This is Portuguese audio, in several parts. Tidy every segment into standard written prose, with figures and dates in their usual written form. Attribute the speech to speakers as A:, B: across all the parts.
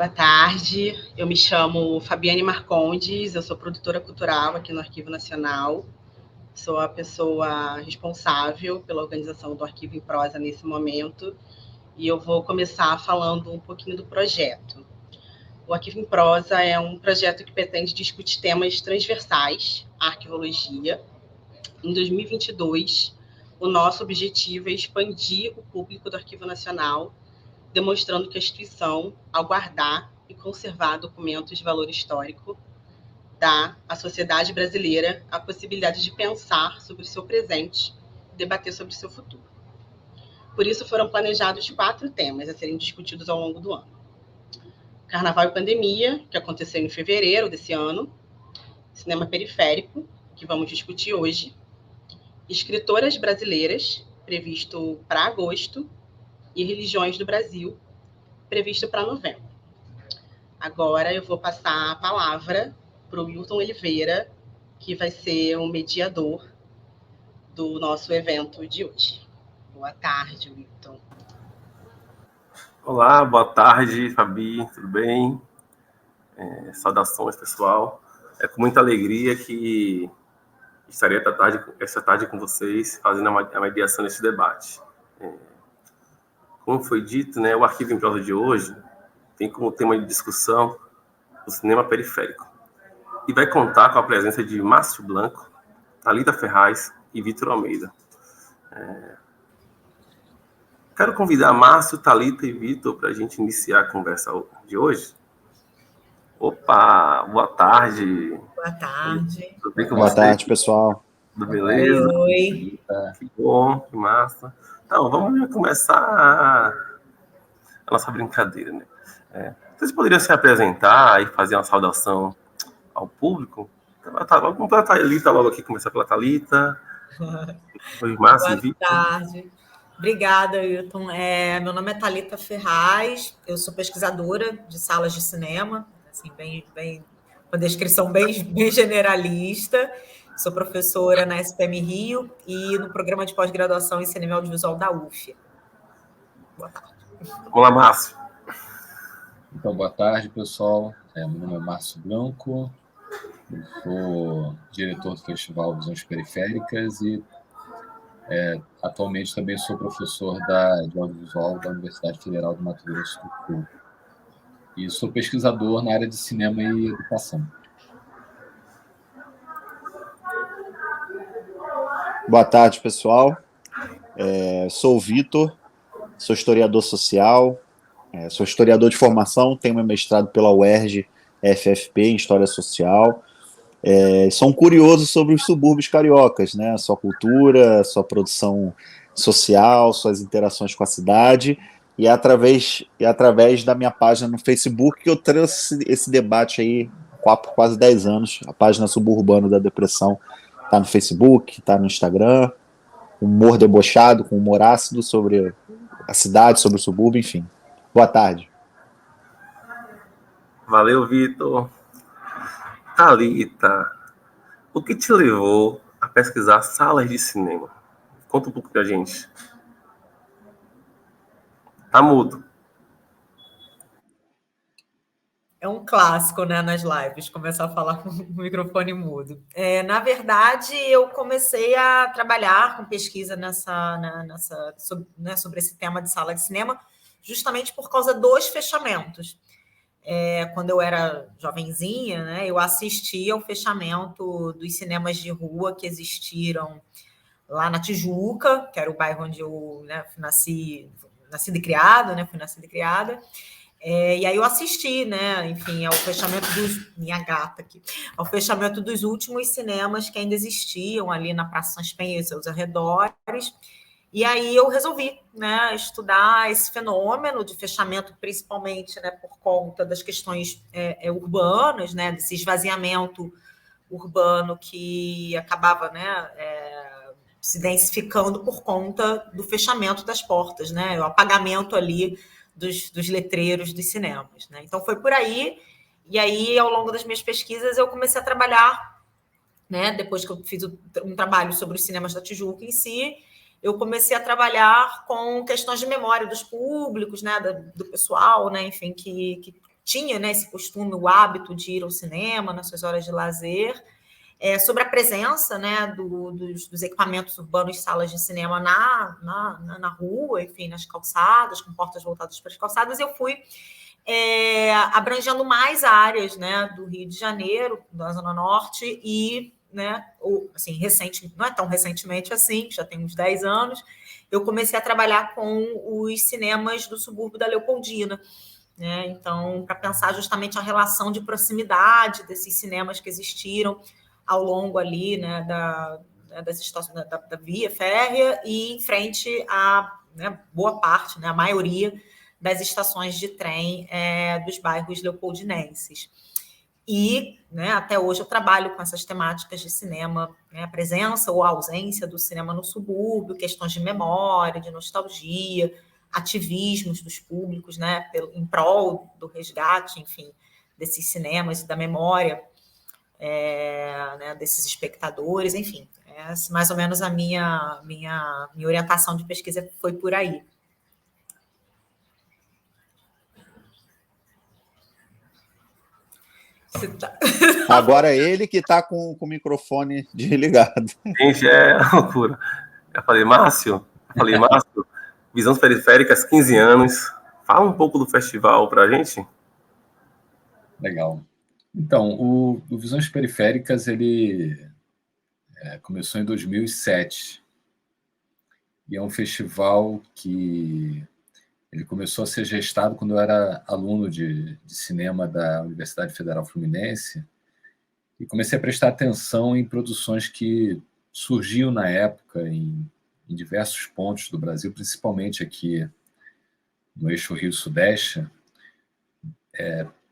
A: Boa tarde, eu me chamo Fabiane Marcondes, eu sou produtora cultural aqui no Arquivo Nacional, sou a pessoa responsável pela organização do Arquivo em Prosa nesse momento, e eu vou começar falando um pouquinho do projeto. O Arquivo em Prosa é um projeto que pretende discutir temas transversais à arquivologia. Em 2022, o nosso objetivo é expandir o público do Arquivo Nacional, demonstrando que a instituição, ao guardar e conservar documentos de valor histórico, dá à sociedade brasileira a possibilidade de pensar sobre o seu presente e debater sobre o seu futuro. Por isso, foram planejados 4 temas a serem discutidos ao longo do ano. Carnaval e pandemia, que aconteceu em fevereiro desse ano. Cinema periférico, que vamos discutir hoje. Escritoras brasileiras, previsto para agosto. E religiões do Brasil, previsto para novembro. Agora eu vou passar a palavra para o Wilton Oliveira, que vai ser o mediador do nosso evento de hoje. Boa tarde, Wilton.
B: Olá, boa tarde, Fabi, tudo bem? Saudações, pessoal. É com muita alegria que estarei essa tarde com vocês, fazendo a mediação desse debate. Como foi dito, né, o Arquivo em Prosa de hoje tem como tema de discussão o cinema periférico. E vai contar com a presença de Márcio Blanco, Thalita Ferraz e Vitor Almeida. Quero convidar Márcio, Thalita e Vitor para a gente iniciar a conversa de hoje. Opa, boa tarde.
C: Boa tarde.
B: Tudo bem com
D: Boa
B: você?
D: tarde, pessoal.
B: Tudo beleza?
C: Oi.
B: Que bom, que massa. Então, vamos começar a nossa brincadeira, né? Vocês poderiam se apresentar e fazer uma saudação ao público? Vamos para a Thalita logo aqui, começar pela Thalita. Oi, Márcio.
C: Boa tarde. Obrigada, Wilton. Meu nome é Thalita Ferraz, eu sou pesquisadora de salas de cinema, assim, uma descrição bem generalista. Sou professora na SPM Rio e no programa de pós-graduação em cinema e audiovisual da UF. Boa tarde.
B: Olá, Márcio.
D: Então, boa tarde, pessoal. Meu nome é Márcio Blanco, eu sou diretor do Festival Visões Periféricas e atualmente também sou professor de audiovisual da Universidade Federal do Mato Grosso do Sul. E sou pesquisador na área de cinema e educação. Boa tarde, pessoal. Sou o Vitor, sou historiador social, sou historiador de formação, tenho meu mestrado pela UERJ, FFP, em História Social. Sou um curioso sobre os subúrbios cariocas, né? Sua cultura, sua produção social, suas interações com a cidade, e é através da minha página no Facebook que eu trouxe esse debate aí por quase 10 anos. A página Suburbano da Depressão está no Facebook, está no Instagram, humor debochado, com humor ácido sobre a cidade, sobre o subúrbio, enfim. Boa tarde.
B: Valeu, Vitor. Thalita, o que te levou a pesquisar salas de cinema? Conta um pouco pra gente. Tá mudo.
C: É um clássico, né, nas lives, começar a falar com o microfone mudo. Na verdade, eu comecei a trabalhar com pesquisa sobre esse tema de sala de cinema, justamente por causa dos fechamentos. Quando eu era jovenzinha, né, eu assistia ao fechamento dos cinemas de rua que existiram lá na Tijuca, que era o bairro onde eu, né, fui nascida e criada. E aí eu assisti, né, enfim, ao fechamento ao fechamento dos últimos cinemas que ainda existiam ali na Praça Sans Penha e seus arredores. E aí eu resolvi, né, estudar esse fenômeno de fechamento, principalmente, né, por conta das questões urbanas, né, desse esvaziamento urbano que acabava, né, se densificando por conta do fechamento das portas, né, o apagamento ali dos letreiros dos cinemas, né? Então foi por aí, e aí ao longo das minhas pesquisas eu comecei a trabalhar, né, depois que eu fiz um trabalho sobre os cinemas da Tijuca em si, eu comecei a trabalhar com questões de memória dos públicos, né, do pessoal, né, enfim, que tinha, né, esse costume, o hábito de ir ao cinema nas suas horas de lazer, sobre a presença, né, dos equipamentos urbanos, salas de cinema na rua, enfim, nas calçadas, com portas voltadas para as calçadas. Eu fui abrangendo mais áreas, né, do Rio de Janeiro, da Zona Norte, e, né, assim, recente, não é tão recentemente assim, já tem uns 10 anos, eu comecei a trabalhar com os cinemas do subúrbio da Leopoldina, né? Então, para pensar justamente a relação de proximidade desses cinemas que existiram ao longo ali, né, das estações da via férrea e em frente a, né, boa parte, né, a maioria das estações de trem dos bairros leopoldinenses. E, né, até hoje eu trabalho com essas temáticas de cinema, né, a presença ou a ausência do cinema no subúrbio, questões de memória, de nostalgia, ativismos dos públicos, né, em prol do resgate, enfim, desses cinemas e da memória, né, desses espectadores, enfim. Mais ou menos a minha orientação de pesquisa foi por aí.
D: Agora é ele que está com o microfone desligado.
B: Gente, é loucura. Eu falei, Márcio, Visões Periféricas, 15 anos. Fala um pouco do festival para a gente.
E: Legal. Então, o Visões Periféricas, ele começou em 2007. E é um festival que ele começou a ser gestado quando eu era aluno de cinema da Universidade Federal Fluminense e comecei a prestar atenção em produções que surgiam na época em diversos pontos do Brasil, principalmente aqui no eixo Rio-Sudeste,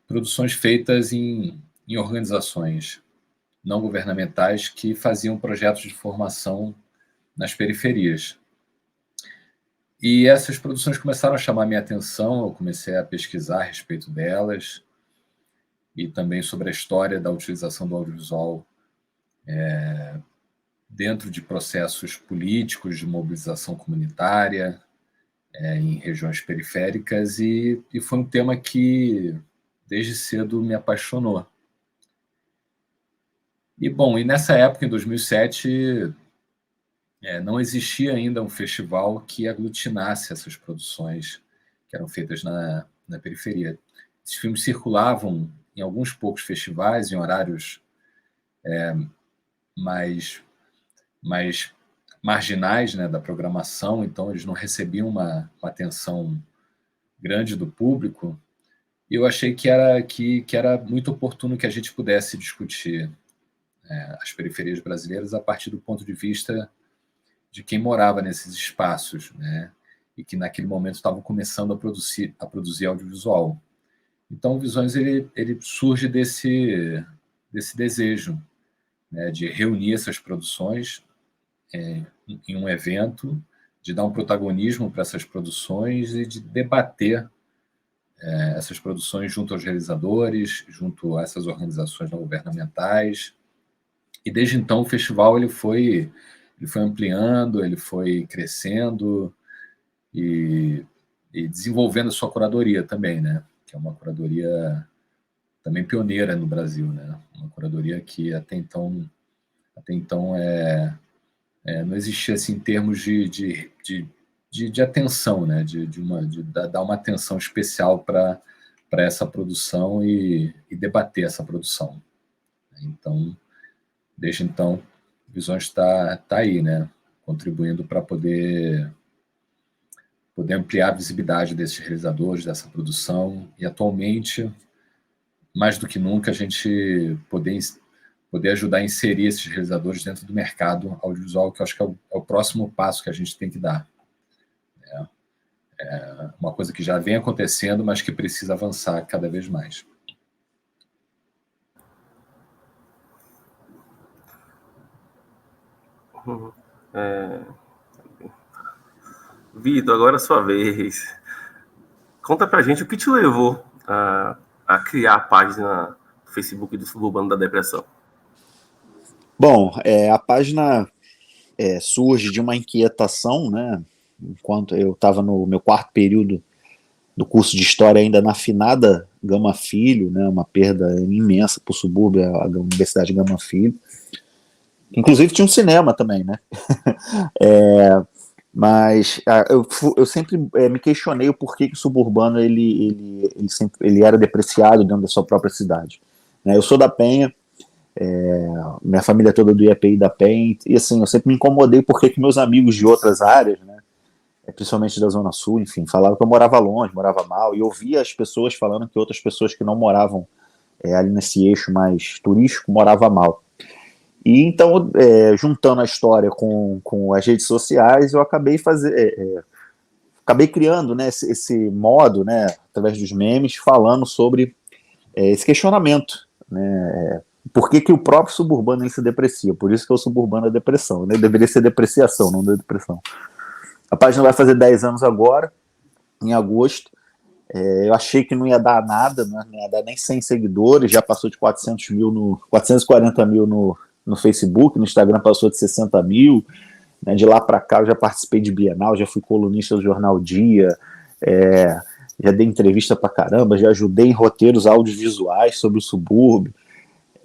E: produções feitas em organizações não governamentais que faziam projetos de formação nas periferias. E essas produções começaram a chamar minha atenção, eu comecei a pesquisar a respeito delas e também sobre a história da utilização do audiovisual dentro de processos políticos de mobilização comunitária em regiões periféricas e foi um tema que desde cedo me apaixonou. E, bom, e nessa época, em 2007, não existia ainda um festival que aglutinasse essas produções que eram feitas na periferia. Esses filmes circulavam em alguns poucos festivais, em horários mais marginais, né, da programação, então eles não recebiam uma atenção grande do público, e eu achei que era muito oportuno que a gente pudesse discutir as periferias brasileiras a partir do ponto de vista de quem morava nesses espaços, né, e que naquele momento estavam começando a produzir audiovisual. Então, o Visões ele surge desse desejo, né, de reunir essas produções em um evento, de dar um protagonismo para essas produções e de debater essas produções junto aos realizadores, junto a essas organizações não governamentais. E desde então o festival ele foi ampliando, ele foi crescendo e desenvolvendo a sua curadoria também, né? Que é uma curadoria também pioneira no Brasil, né? Uma curadoria que até então não existia assim, em termos de atenção, né? de dar uma atenção especial para essa produção e debater essa produção. Então, desde então, Visões está aí, né? Contribuindo para poder ampliar a visibilidade desses realizadores, dessa produção, e atualmente, mais do que nunca, a gente poder ajudar a inserir esses realizadores dentro do mercado audiovisual, que eu acho que é o próximo passo que a gente tem que dar. É uma coisa que já vem acontecendo, mas que precisa avançar cada vez mais.
B: Vitor, agora é a sua vez. Conta pra gente o que te levou a criar a página do Facebook do Suburbano da Depressão.
D: Bom, a página surge de uma inquietação, né? Enquanto eu estava no meu quarto período do curso de História ainda na finada Gama Filho, né, uma perda imensa para o subúrbio, a Universidade Gama Filho. Inclusive tinha um cinema também, né? Mas eu sempre me questionei o porquê que o suburbano ele era depreciado dentro da sua própria cidade. Né? Eu sou da Penha, minha família toda do IAPI da Penha, e assim, eu sempre me incomodei porque que meus amigos de outras áreas, né, principalmente da Zona Sul, enfim, falavam que eu morava longe, morava mal, e eu via as pessoas falando que outras pessoas que não moravam ali nesse eixo mais turístico moravam mal. E então, juntando a história com as redes sociais, eu acabei criando, né, esse modo, né, através dos memes, falando sobre esse questionamento, né, por que o próprio suburbano ele se deprecia? Por isso que é o suburbano é depressão, né? Deveria ser depreciação, não depressão. A página vai fazer 10 anos agora, em agosto. Eu achei que não ia dar nada, né? Não ia dar nem 100 seguidores, já passou de 440 mil no Facebook, no Instagram passou de 60 mil, né? De lá para cá eu já participei de Bienal, já fui colunista do Jornal Dia, já dei entrevista para caramba, já ajudei em roteiros audiovisuais sobre o subúrbio.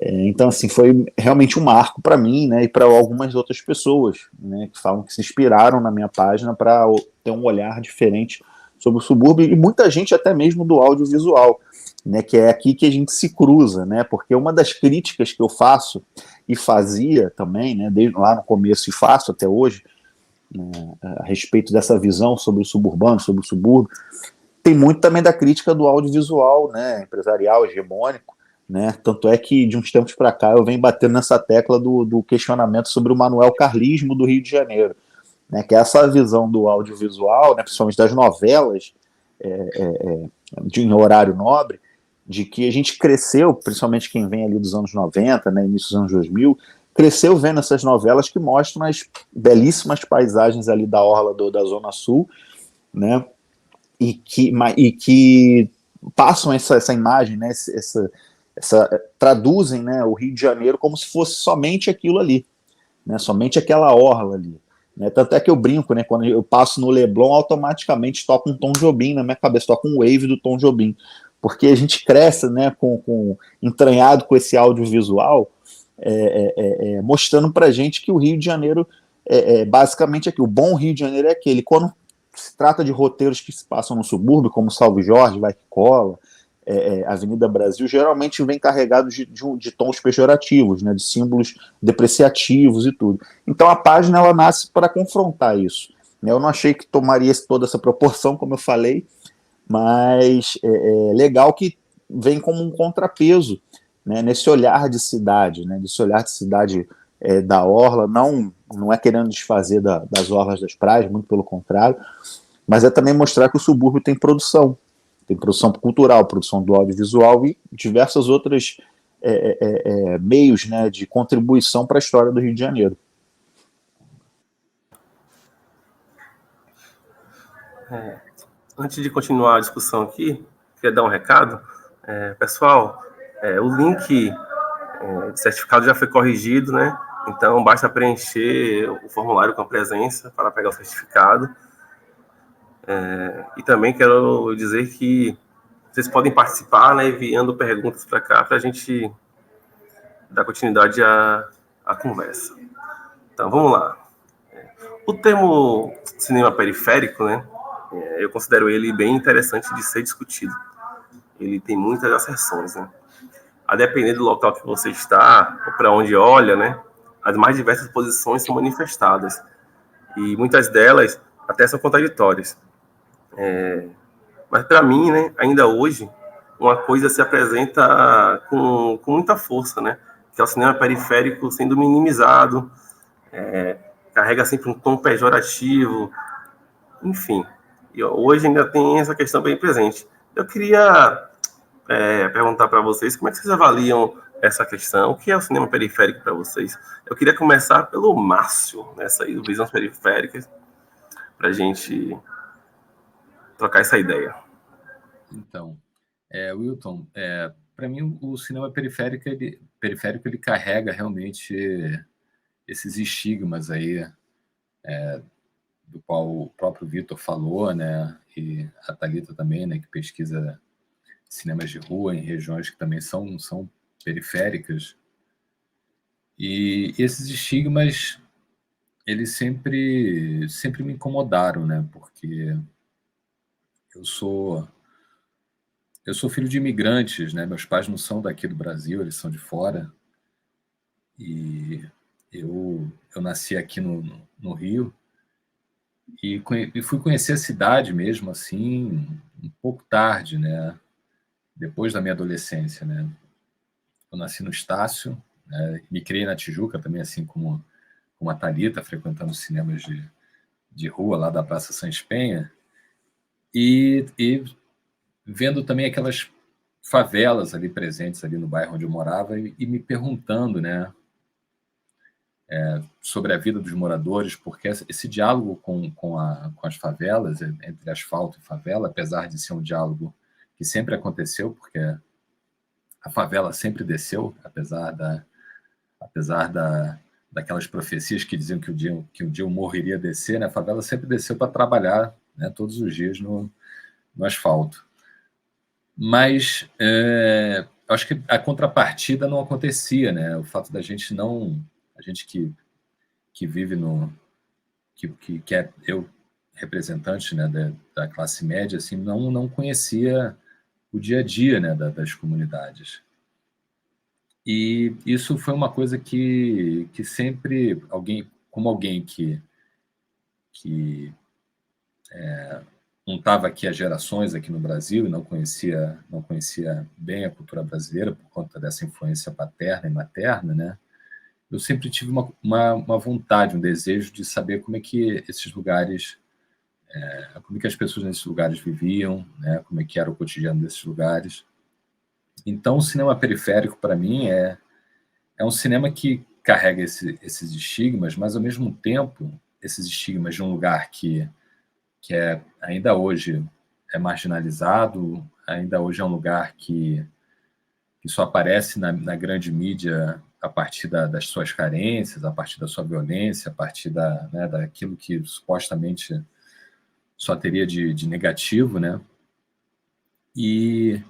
D: Então, assim, foi realmente um marco para mim, né, e para algumas outras pessoas, né, que falam que se inspiraram na minha página para ter um olhar diferente sobre o subúrbio, e muita gente até mesmo do audiovisual, né, que é aqui que a gente se cruza, né, porque uma das críticas que eu faço e fazia também, né, desde lá no começo e faço até hoje, né, a respeito dessa visão sobre o suburbano, sobre o subúrbio, tem muito também da crítica do audiovisual, né, empresarial, hegemônico, né? Tanto é que de uns tempos para cá eu venho batendo nessa tecla do questionamento sobre o Manuel Carlismo do Rio de Janeiro, né? Que é essa visão do audiovisual, né, principalmente das novelas em horário nobre, de que a gente cresceu, principalmente quem vem ali dos anos 90, né, início dos anos 2000, cresceu vendo essas novelas que mostram as belíssimas paisagens ali da orla da Zona Sul, né? E que passam essa imagem, né, traduzem, né, o Rio de Janeiro como se fosse somente aquilo ali, né, somente aquela orla ali. Né, tanto é que eu brinco, né, quando eu passo no Leblon, automaticamente toca um Tom Jobim na minha cabeça, toca um wave do Tom Jobim, porque a gente cresce, né, entranhado com esse audiovisual, mostrando pra gente que o Rio de Janeiro basicamente aqui, o bom Rio de Janeiro é aquele. Quando se trata de roteiros que se passam no subúrbio, como Salve Jorge, Vai Que Cola, Avenida Brasil, geralmente vem carregados de tons pejorativos, né, de símbolos depreciativos e tudo. Então a página ela nasce para confrontar isso. Eu não achei que tomaria toda essa proporção, como eu falei, mas é legal que vem como um contrapeso, né, nesse olhar de cidade, né, desse olhar de cidade da orla, não é querendo desfazer das orlas das praias, muito pelo contrário, mas é também mostrar que o subúrbio tem produção cultural, produção do audiovisual e diversas outras meios, né, de contribuição para a história do Rio de Janeiro.
B: Antes de continuar a discussão aqui, queria dar um recado. Pessoal, o link do certificado já foi corrigido, né? Então, basta preencher o formulário com a presença para pegar o certificado. E também quero dizer que vocês podem participar, né, enviando perguntas para cá para a gente dar continuidade à conversa. Então, vamos lá. O termo cinema periférico, né, eu considero ele bem interessante de ser discutido. Ele tem muitas acessões, né? A depender do local que você está, ou para onde olha, né, as mais diversas posições são manifestadas. E muitas delas até são contraditórias. Mas para mim, né, ainda hoje, uma coisa se apresenta com muita força, né? Que é o cinema periférico sendo minimizado, carrega sempre um tom pejorativo, enfim. E hoje ainda tem essa questão bem presente. Eu queria perguntar para vocês como é que vocês avaliam essa questão, o que é o cinema periférico para vocês? Eu queria começar pelo Márcio, nessa aí, Visões Periféricas, para a gente trocar essa ideia.
E: Então, Wilton, para mim o cinema periférico ele carrega realmente esses estigmas aí do qual o próprio Vitor falou, né, e a Thalita também, né, que pesquisa cinemas de rua em regiões que também são periféricas. E esses estigmas, eles sempre me incomodaram, né, porque eu sou filho de imigrantes, né, meus pais não são daqui do Brasil, eles são de fora, e eu nasci aqui no Rio, e fui conhecer a cidade mesmo, assim, um pouco tarde, né, depois da minha adolescência, né. Eu nasci no Estácio, né, me criei na Tijuca também, assim como a Thalita, frequentando cinemas de rua lá da Praça Sans Penha, e vendo também aquelas favelas ali presentes ali no bairro onde eu morava e me perguntando, né, sobre a vida dos moradores, porque esse diálogo com as favelas, entre asfalto e favela, apesar de ser um diálogo que sempre aconteceu, porque a favela sempre desceu, apesar daquelas profecias que diziam que um dia o morro iria descer, né? A favela sempre desceu para trabalhar, né, todos os dias no asfalto. Mas acho que a contrapartida não acontecia, né? O fato da gente a gente que vive que é eu representante, né, da classe média, assim, não conhecia o dia a dia, né, das comunidades. E isso foi uma coisa que sempre alguém que não estava aqui há gerações aqui no Brasil e não conhecia bem a cultura brasileira por conta dessa influência paterna e materna, né? Eu sempre tive uma vontade, um desejo de saber como é que esses lugares, como é que as pessoas nesses lugares viviam, né? Como é que era o cotidiano desses lugares. Então, o cinema periférico, para mim, é um cinema que carrega esses estigmas, mas, ao mesmo tempo, esses estigmas de um lugar que ainda hoje é marginalizado, ainda hoje é um lugar que só aparece na grande mídia a partir das suas carências, a partir da sua violência, a partir daquilo que supostamente só teria de negativo, né? E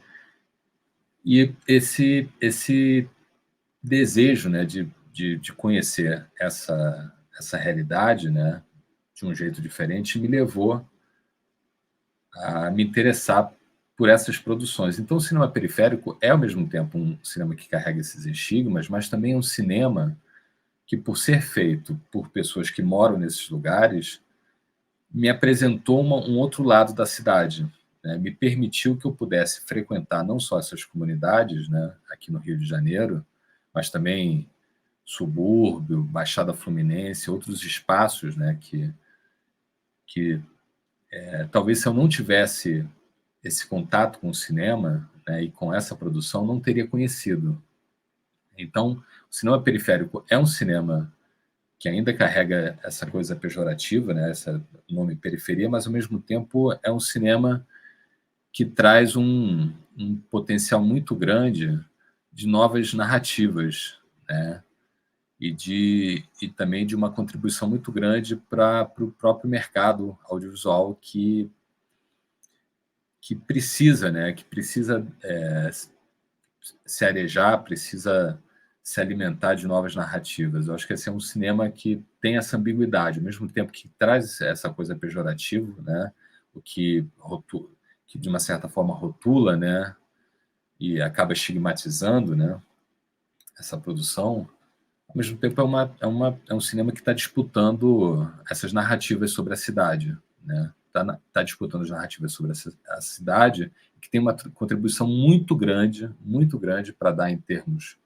E: esse desejo, né, de conhecer essa realidade, né, de um jeito diferente, me levou a me interessar por essas produções. Então, o cinema periférico é, ao mesmo tempo, um cinema que carrega esses estigmas, mas também é um cinema que, por ser feito por pessoas que moram nesses lugares, me apresentou um outro lado da cidade, né? Me permitiu que eu pudesse frequentar não só essas comunidades, né, aqui no Rio de Janeiro, mas também subúrbio, Baixada Fluminense, outros espaços, né, que talvez, se eu não tivesse esse contato com o cinema, né, e com essa produção, não teria conhecido. Então, o cinema periférico é um cinema que ainda carrega essa coisa pejorativa, né, esse nome periferia, mas, ao mesmo tempo, é um cinema que traz um potencial muito grande de novas narrativas, né, e também de uma contribuição muito grande para o próprio mercado audiovisual que precisa, né, se arejar, precisa se alimentar de novas narrativas. Eu acho que esse é um cinema que tem essa ambiguidade, ao mesmo tempo que traz essa coisa pejorativa, né, o que de uma certa forma rotula, né, e acaba estigmatizando, né, essa produção. Ao mesmo tempo é um cinema que está disputando essas narrativas sobre a cidade, né? Tá disputando as narrativas sobre a cidade, que tem uma contribuição muito grande para dar em termos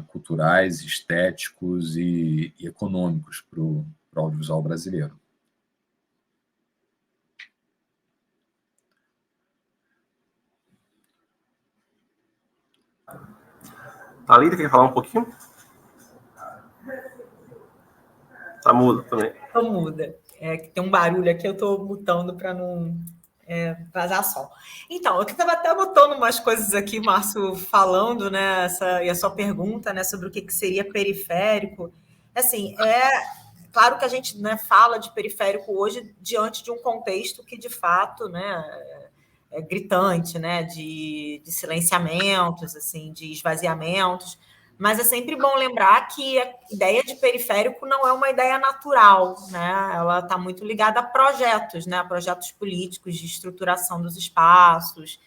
E: culturais, estéticos e econômicos para o audiovisual brasileiro.
B: Thalita, quer falar um pouquinho? Tá muda também.
C: Tô muda. Que tem um barulho aqui, eu tô mutando para não vazar som. Então, eu estava até anotando umas coisas aqui, Márcio, falando, né, e a sua pergunta, né, sobre o que seria periférico. Assim, claro que a gente, né, fala de periférico hoje diante de um contexto que, de fato, né, é gritante, né, de silenciamentos, assim, de esvaziamentos, mas é sempre bom lembrar que a ideia de periférico não é uma ideia natural, né? Ela está muito ligada a projetos, né? A projetos políticos de estruturação dos espaços,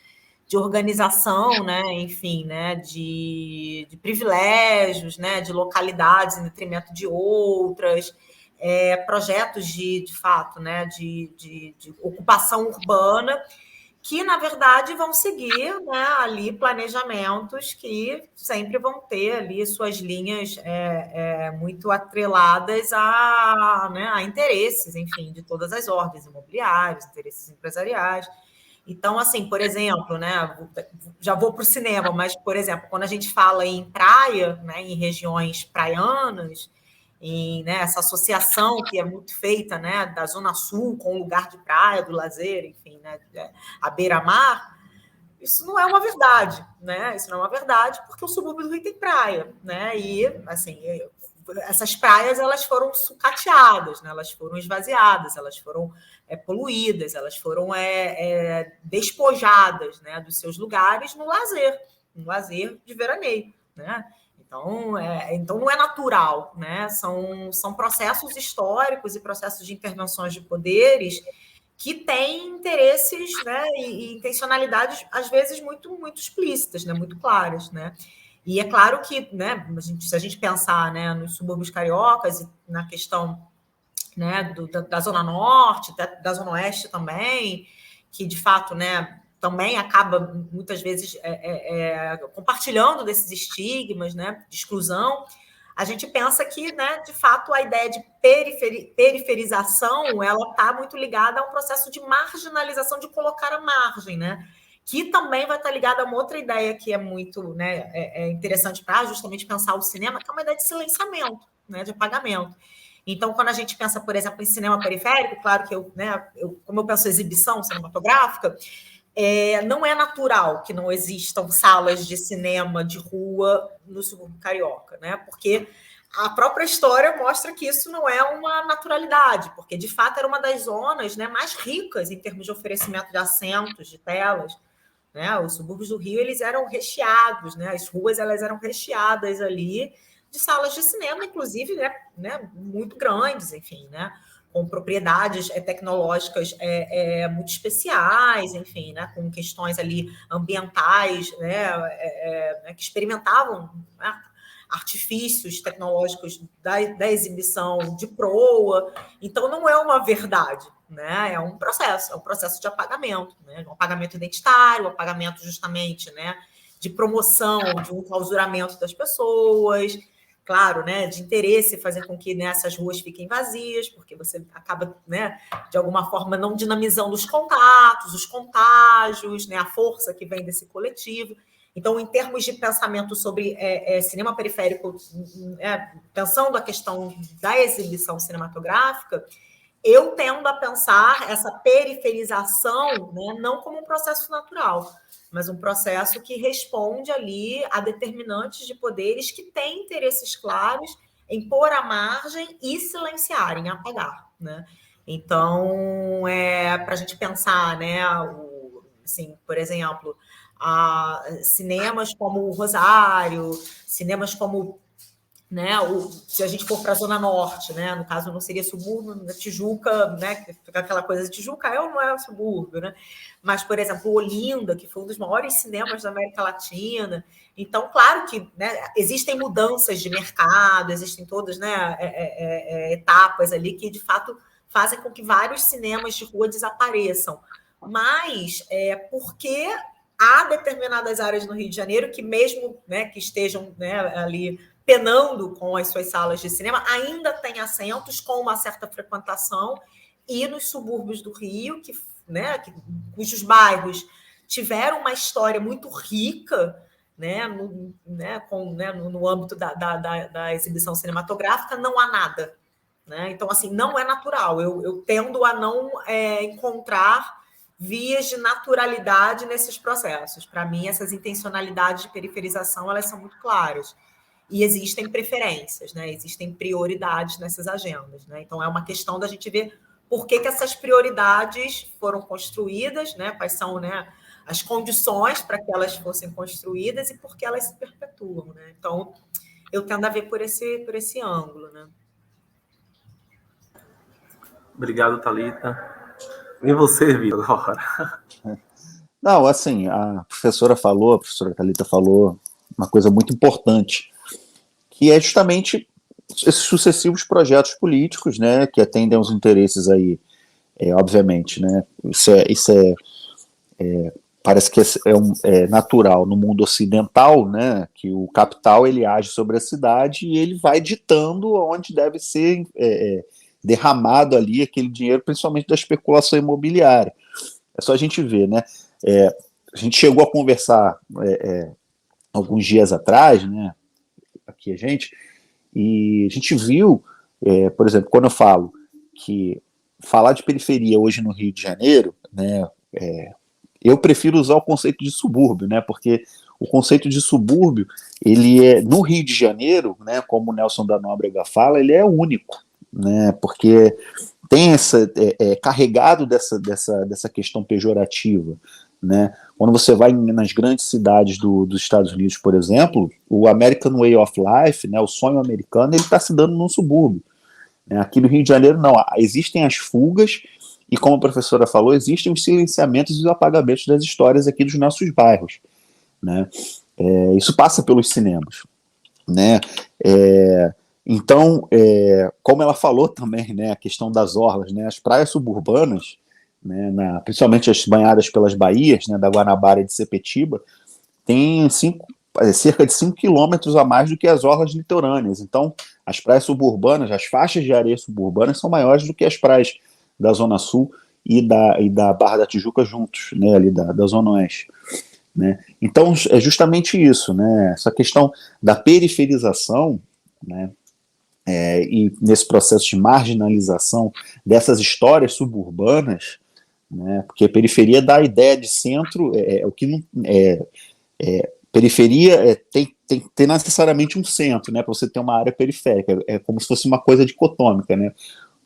C: de organização, né? Enfim, né? De privilégios, né? De localidades em detrimento de outras, projetos de fato, né? De ocupação urbana, que, na verdade, vão seguir, né, ali planejamentos que sempre vão ter ali suas linhas muito atreladas né, a interesses, enfim, de todas as ordens, imobiliários, interesses empresariais. Então, assim, por exemplo, né, já vou para o cinema, mas, por exemplo, quando a gente fala em praia, né, em regiões praianas, né, essa associação que é muito feita, né, da Zona Sul com o lugar de praia, do lazer, enfim, né, a beira-mar, isso não é uma verdade, né? Isso não é uma verdade porque o subúrbio do Rio tem praia, né? E, assim, essas praias, elas foram sucateadas, né? Elas foram esvaziadas, elas foram poluídas, elas foram despojadas, né, dos seus lugares no lazer de veraneio, né? Então não é natural, né? São processos históricos e processos de intervenções de poderes que têm interesses, né, e intencionalidades, às vezes, muito, muito explícitas, né, muito claras, né? E é claro que, né, se a gente pensar, né, nos subúrbios cariocas e na questão, né, da Zona Norte, da Zona Oeste também, que, de fato, né, também acaba, muitas vezes, compartilhando desses estigmas, né, de exclusão, a gente pensa que, né, de fato, a ideia de periferização, ela está muito ligada a um processo de marginalização, de colocar à margem, né, que também vai estar ligada a uma outra ideia que é muito, né, interessante para justamente pensar o cinema, que é uma ideia de silenciamento, né, de apagamento. Então, quando a gente pensa, por exemplo, em cinema periférico, claro que como eu penso exibição cinematográfica, não é natural que não existam salas de cinema de rua no subúrbio carioca, né? Porque a própria história mostra que isso não é uma naturalidade, porque, de fato, era uma das zonas, né, mais ricas em termos de oferecimento de assentos, de telas, né? Os subúrbios do Rio, eles eram recheados, né? As ruas, elas eram recheadas ali de salas de cinema, inclusive, né, muito grandes, enfim, né, com propriedades tecnológicas muito especiais, enfim, né, com questões ali ambientais, né, que experimentavam, né, artifícios tecnológicos da exibição de proa. Então, não é uma verdade, né, é um processo de apagamento, né, um apagamento identitário, um apagamento justamente, né, de promoção de um clausuramento das pessoas, claro, né, de interesse fazer com que, né, essas ruas fiquem vazias, porque você acaba, né, de alguma forma não dinamizando os contatos, os contágios, né, a força que vem desse coletivo. Então, em termos de pensamento sobre cinema periférico, pensando a questão da exibição cinematográfica, eu tendo a pensar essa periferização, né, não como um processo natural, mas um processo que responde ali a determinantes de poderes que têm interesses claros em pôr à margem e silenciar, em apagar, né? Então, para a gente pensar, né, assim, por exemplo, cinemas como o Rosário, cinemas como, né, se a gente for para a Zona Norte, né, no caso não seria subúrbio, na Tijuca, né, que fica aquela coisa de Tijuca é ou não é subúrbio, né? Mas, por exemplo, Olinda, que foi um dos maiores cinemas da América Latina. Então, claro que, né, existem mudanças de mercado, existem todas, né, etapas ali que, de fato, fazem com que vários cinemas de rua desapareçam. Mas porque há determinadas áreas no Rio de Janeiro que, mesmo, né, que estejam, né, ali penando com as suas salas de cinema, ainda tem assentos com uma certa frequentação, e nos subúrbios do Rio, cujos bairros tiveram uma história muito rica, né, no âmbito da exibição cinematográfica, não há nada. Né? Então, assim, não é natural. Eu tendo a não encontrar vias de naturalidade nesses processos. Para mim, essas intencionalidades de periferização, elas são muito claras. e existem preferências, né? Existem prioridades nessas agendas, né? Então, é uma questão da gente ver por que essas prioridades foram construídas, né? Quais são, né, as condições para que elas fossem construídas e por que elas se perpetuam, né? Então, eu tendo a ver por esse ângulo, né?
B: Obrigado, Thalita. E você, Vitor, agora?
D: Não, assim, a professora Thalita falou uma coisa muito importante, que é justamente esses sucessivos projetos políticos, né, que atendem aos interesses aí, obviamente, né, parece que é natural no mundo ocidental, né, que o capital ele age sobre a cidade e ele vai ditando onde deve ser derramado ali aquele dinheiro, principalmente da especulação imobiliária. É só a gente ver, né, a gente chegou a conversar alguns dias atrás, né, aqui e a gente viu, por exemplo, quando eu falo que falar de periferia hoje no Rio de Janeiro, né, eu prefiro usar o conceito de subúrbio, né, porque o conceito de subúrbio, ele no Rio de Janeiro, né, como o Nelson da Nóbrega fala, ele é único, né, porque tem carregado dessa questão pejorativa, né? Quando você vai nas grandes cidades dos Estados Unidos, por exemplo, o American Way of Life, né, o sonho americano, ele está se dando num subúrbio, né? Aqui no Rio de Janeiro, não. Existem as fugas e, como a professora falou, existem os silenciamentos e os apagamentos das histórias aqui dos nossos bairros, né? Isso passa pelos cinemas, né? Então, como ela falou também, né, a questão das orlas, né, as praias suburbanas, né, principalmente as banhadas pelas baías, né, da Guanabara e de Sepetiba, tem cerca de 5 quilômetros a mais do que as orlas litorâneas. Então, as praias suburbanas, as faixas de areia suburbanas são maiores do que as praias da Zona Sul e da Barra da Tijuca juntos, né, ali da Zona Oeste. Né? Então, é justamente isso, né, essa questão da periferização, né, e nesse processo de marginalização dessas histórias suburbanas, né, porque a periferia dá a ideia de centro, o que não periferia tem que ter necessariamente um centro, né, para você ter uma área periférica, é como se fosse uma coisa dicotômica, né.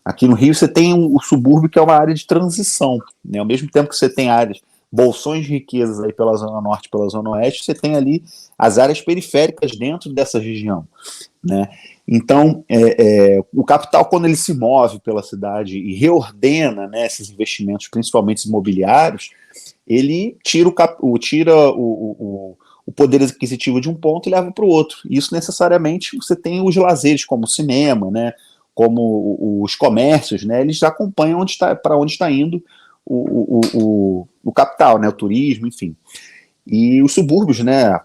D: Aqui no Rio você tem o subúrbio, que é uma área de transição, né, ao mesmo tempo que você tem áreas, bolsões de riquezas aí pela Zona Norte e pela Zona Oeste, você tem ali as áreas periféricas dentro dessa região, né. Então, o capital, quando ele se move pela cidade e reordena, né, esses investimentos, principalmente imobiliários, ele tira o poder aquisitivo de um ponto e leva para o outro. Isso necessariamente você tem os lazeres, como o cinema, né, como os comércios, né, eles já acompanham para onde está indo o capital, né, o turismo, enfim. E os subúrbios, né,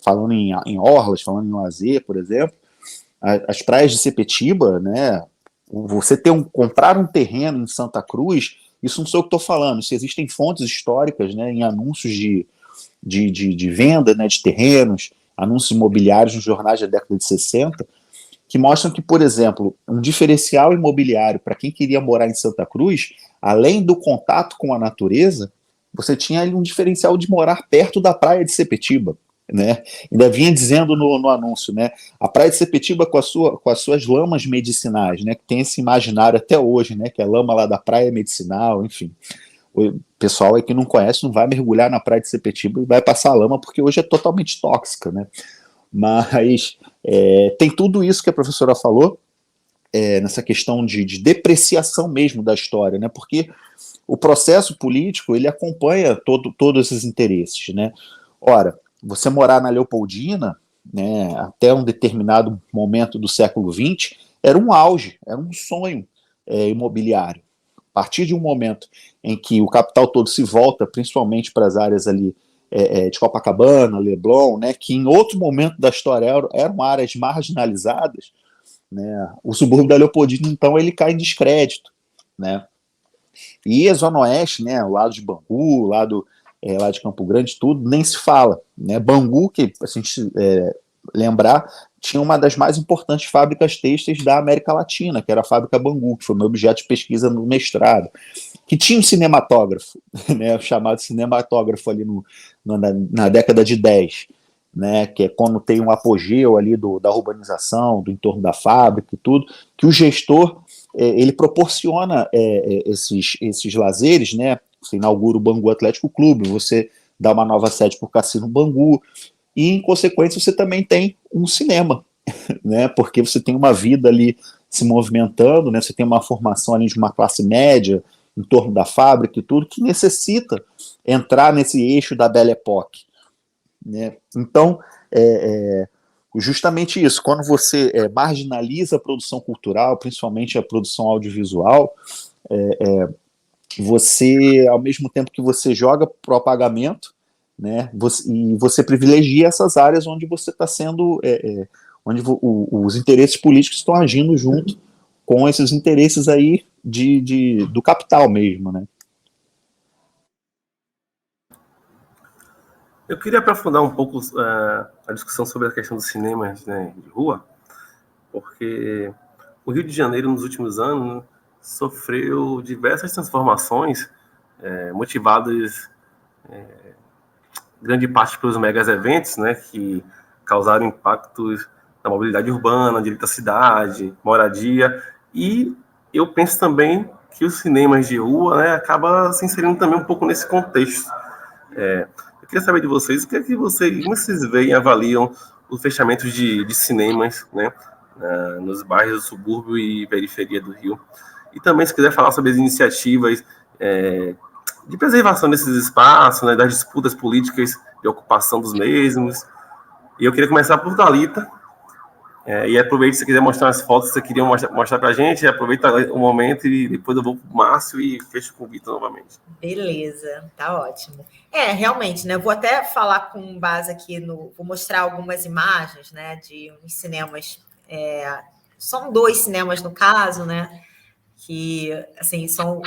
D: falando em orlas, falando em lazer, por exemplo, as praias de Sepetiba, né, você comprar um terreno em Santa Cruz, isso não sou eu que estou falando, isso existem fontes históricas, né, em anúncios de venda, né, de terrenos, anúncios imobiliários nos jornais da década de 60, que mostram que, por exemplo, um diferencial imobiliário para quem queria morar em Santa Cruz, além do contato com a natureza, você tinha ali um diferencial de morar perto da praia de Sepetiba, né? Ainda vinha dizendo no anúncio, né? A praia de Sepetiba com as suas lamas medicinais, né? Que tem esse imaginário até hoje, né? Que a lama lá da praia é medicinal, enfim. O pessoal aí que não conhece não vai mergulhar na praia de Sepetiba e vai passar lama, porque hoje é totalmente tóxica, né? Mas tem tudo isso que a professora falou, nessa questão de depreciação mesmo da história, né? Porque o processo político ele acompanha todos esses interesses, né? Ora, você morar na Leopoldina, né, até um determinado momento do século XX, era um auge, era um sonho imobiliário. A partir de um momento em que o capital todo se volta, principalmente para as áreas ali de Copacabana, Leblon, né, que em outro momento da história eram áreas marginalizadas, né, o subúrbio da Leopoldina, então, ele cai em descrédito, né? E a Zona Oeste, né, o lado de Bangu, lá de Campo Grande, tudo, nem se fala, né? Bangu, que, se a gente lembrar, tinha uma das mais importantes fábricas têxteis da América Latina, que era a fábrica Bangu, que foi meu objeto de pesquisa no mestrado, que tinha um cinematógrafo, né, chamado cinematógrafo ali na década de 10. né, que é quando tem um apogeu ali da urbanização, do entorno da fábrica e tudo, que o gestor ele proporciona esses lazeres, né? Você inaugura o Bangu Atlético Clube, você dá uma nova sede para o Cassino Bangu, e em consequência você também tem um cinema, né? Porque você tem uma vida ali se movimentando, né? Você tem uma formação ali de uma classe média em torno da fábrica e tudo, que necessita entrar nesse eixo da Belle Époque, né? Então, justamente isso, quando você marginaliza a produção cultural, principalmente a produção audiovisual, você, ao mesmo tempo que você joga para o apagamento, né, você privilegia essas áreas onde você está sendo, onde os interesses políticos estão agindo junto com esses interesses aí do capital mesmo, né?
B: Eu queria aprofundar um pouco a discussão sobre a questão dos cinemas, né, de rua, porque o Rio de Janeiro, nos últimos anos, sofreu diversas transformações motivadas grande parte pelos megas eventos, né, que causaram impactos na mobilidade urbana, direito à cidade, moradia, e eu penso também que os cinemas de rua, né, acaba se inserindo também um pouco nesse contexto. Eu queria saber de vocês, o que é que como vocês veem e avaliam os fechamentos de cinemas, né, nos bairros do subúrbio e periferia do Rio. E também, se quiser falar sobre as iniciativas de preservação desses espaços, né, das disputas políticas de ocupação dos mesmos. E eu queria começar por Thalita, e aproveite, se você quiser mostrar as fotos que você queria mostrar para a gente, aproveita o momento e depois eu vou para o Márcio e fecho com o Vitor novamente.
C: Beleza, tá ótimo. Realmente, né? Vou até falar com base aqui vou mostrar algumas imagens, né, de uns cinemas. São 2 cinemas no caso, né? Que assim são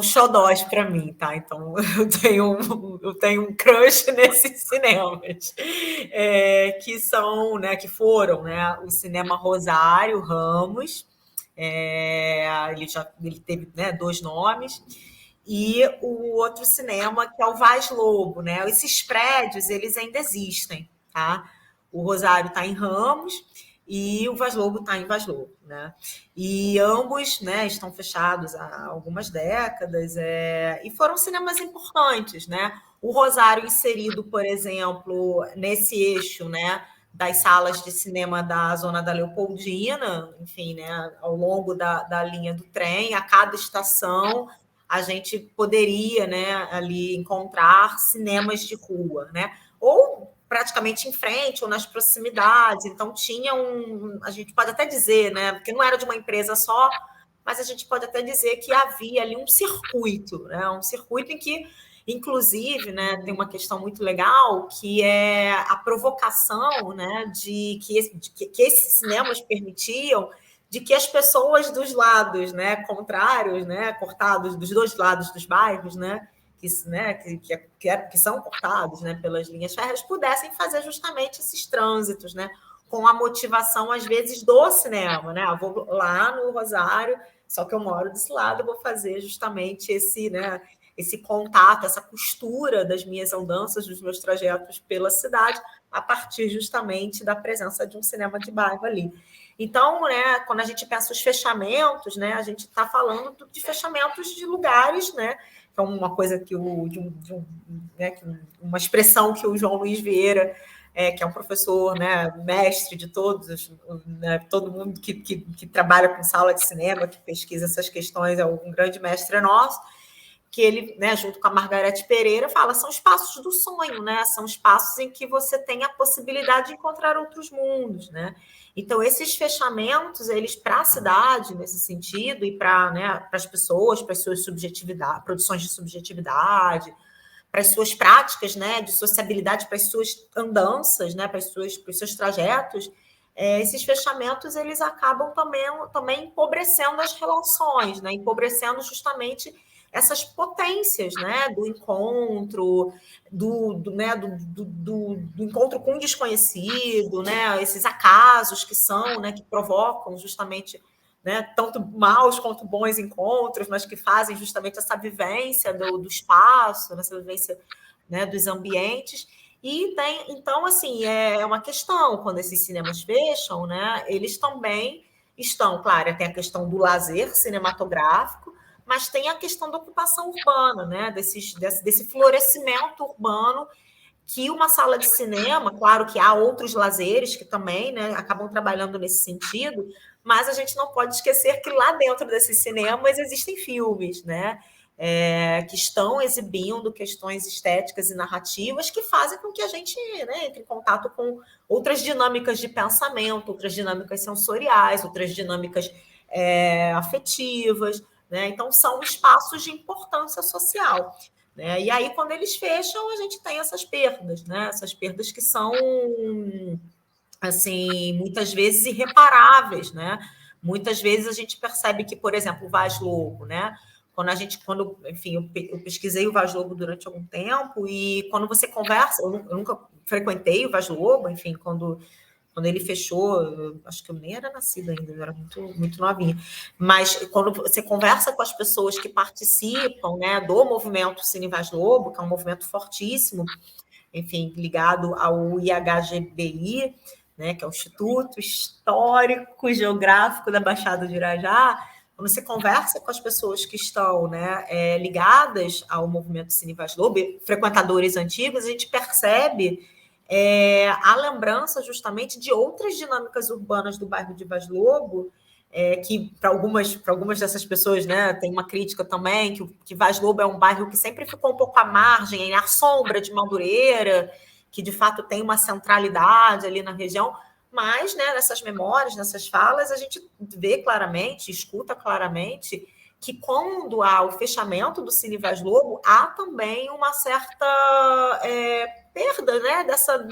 C: xodós para mim, tá? Então eu tenho um crush nesses cinemas, que são, né, que foram, né, o Cinema Rosário Ramos, ele teve, né, 2 nomes, e o outro cinema que é o Vaz Lobo, né? Esses prédios eles ainda existem, tá? O Rosário está em Ramos e o Vaz Lobo está em Vaz Lobo, né? E ambos, né, estão fechados há algumas décadas, e foram cinemas importantes, né? O Rosário inserido, por exemplo, nesse eixo, né, das salas de cinema da Zona da Leopoldina, enfim, né, ao longo da linha do trem, a cada estação a gente poderia, né, ali encontrar cinemas de rua, né? Ou praticamente em frente ou nas proximidades. Então tinha a gente pode até dizer, né, porque não era de uma empresa só, mas a gente pode até dizer que havia ali um circuito, né, um circuito em que, inclusive, né, tem uma questão muito legal que é a provocação, né, de que esses cinemas permitiam de que as pessoas dos lados, né, contrários, né, cortados dos 2 lados dos bairros, né, que são cortados, né, pelas linhas férreas, pudessem fazer justamente esses trânsitos, né, com a motivação, às vezes, do cinema, né? Eu vou lá no Rosário, só que eu moro desse lado, eu vou fazer justamente esse contato, essa costura das minhas andanças, dos meus trajetos pela cidade, a partir justamente da presença de um cinema de bairro ali. Então, né, quando a gente pensa os fechamentos, né, a gente está falando de fechamentos de lugares, né, que é uma coisa que uma expressão que o João Luiz Vieira, que é um professor, né, mestre de todos, né, todo mundo que trabalha com sala de cinema, que pesquisa essas questões, é um grande mestre nosso, que ele, né, junto com a Margarete Pereira, fala, são espaços do sonho, né? São espaços em que você tem a possibilidade de encontrar outros mundos, né? Então, esses fechamentos, eles, para a cidade, nesse sentido, e para, né, as pessoas, para as suas subjetividades, produções de subjetividade, para as suas práticas, né, de sociabilidade, para as suas andanças, né, para os seus trajetos, esses fechamentos, eles acabam também empobrecendo as relações, né? Empobrecendo justamente essas potências, né, do encontro, do encontro com o desconhecido, né, esses acasos que são, né, que provocam justamente, né, tanto maus quanto bons encontros, mas que fazem justamente essa vivência do espaço, essa vivência, né, dos ambientes. E então, assim, é uma questão, quando esses cinemas fecham, né, eles também estão, claro, tem a questão do lazer cinematográfico, mas tem a questão da ocupação urbana, né, desse florescimento urbano, que uma sala de cinema, claro que há outros lazeres que também, né, acabam trabalhando nesse sentido, mas a gente não pode esquecer que lá dentro desses cinemas existem filmes, né, que estão exibindo questões estéticas e narrativas que fazem com que a gente, né, entre em contato com outras dinâmicas de pensamento, outras dinâmicas sensoriais, outras dinâmicas afetivas, né? Então, são espaços de importância social. Né? E aí, quando eles fecham, a gente tem essas perdas, né? Essas perdas que são, assim, muitas vezes irreparáveis, né? Muitas vezes a gente percebe que, por exemplo, o Vaz Lobo, né? Enfim, eu pesquisei o Vaz Lobo durante algum tempo, e quando você conversa, eu nunca frequentei o Vaz Lobo, enfim, quando ele fechou, acho que eu nem era nascida ainda, eu era muito, muito novinha. Mas quando você conversa com as pessoas que participam, né, do movimento Cine Vaz Lobo, que é um movimento fortíssimo, enfim, ligado ao IHGBI, né, que é o Instituto Histórico Geográfico da Baixada do Irajá, quando você conversa com as pessoas que estão, né, ligadas ao movimento Cine Vaz Lobo, frequentadores antigos, a gente percebe a lembrança justamente de outras dinâmicas urbanas do bairro de Vaz Lobo, que para algumas dessas pessoas, né, tem uma crítica também, que Vaz Lobo é um bairro que sempre ficou um pouco à margem, à sombra de Madureira, que de fato tem uma centralidade ali na região, mas, né, nessas memórias, nessas falas, a gente vê claramente, escuta claramente, que quando há o fechamento do Cine Vaz Lobo, há também uma certa perda, né,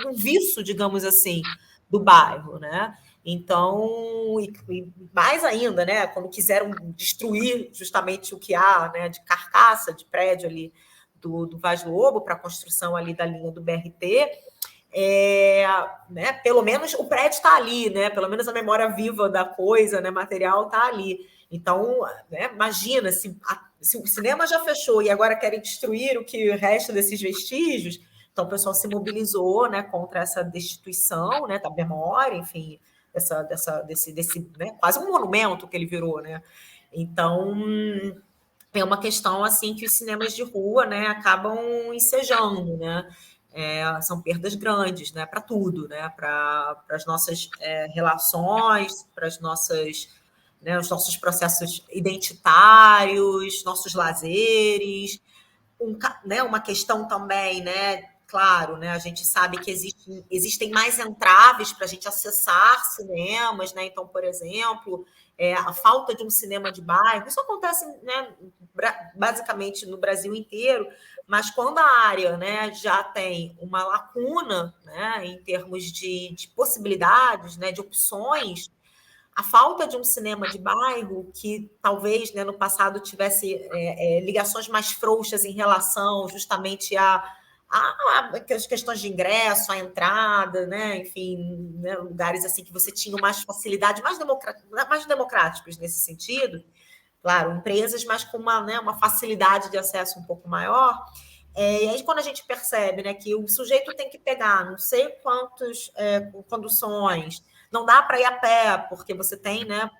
C: um vício, digamos assim, do bairro, né? Então, e mais ainda, né, quando quiseram destruir justamente o que há, né, de carcaça, de prédio ali do Vaz Lobo para a construção ali da linha do BRT, né, pelo menos o prédio está ali, né, pelo menos a memória viva da coisa, né, material está ali. Então, né, imagina, se o cinema já fechou e agora querem destruir o que resta desses vestígios, então o pessoal se mobilizou, né, contra essa destituição, né, da memória, enfim, desse né, quase um monumento que ele virou, né? Então, é uma questão assim que os cinemas de rua, né, acabam ensejando, né? São perdas grandes, né, para tudo, né, para as nossas relações, para as nossas, né, os nossos processos identitários, nossos lazeres, né, uma questão também, né, claro, né, a gente sabe que existem mais entraves para a gente acessar cinemas, né, então, por exemplo, a falta de um cinema de bairro, isso acontece, né, basicamente no Brasil inteiro, mas quando a área, né, já tem uma lacuna, né, em termos de possibilidades, né, de opções, a falta de um cinema de bairro que talvez, né, no passado tivesse ligações mais frouxas em relação justamente as questões de ingresso, a entrada, né, enfim, né, lugares assim que você tinha mais facilidade, mais democráticos nesse sentido, claro, empresas, mas com uma facilidade de acesso um pouco maior. E aí, quando a gente percebe, né, que o sujeito tem que pegar não sei quantas conduções, não dá para ir a pé, porque você tem, né,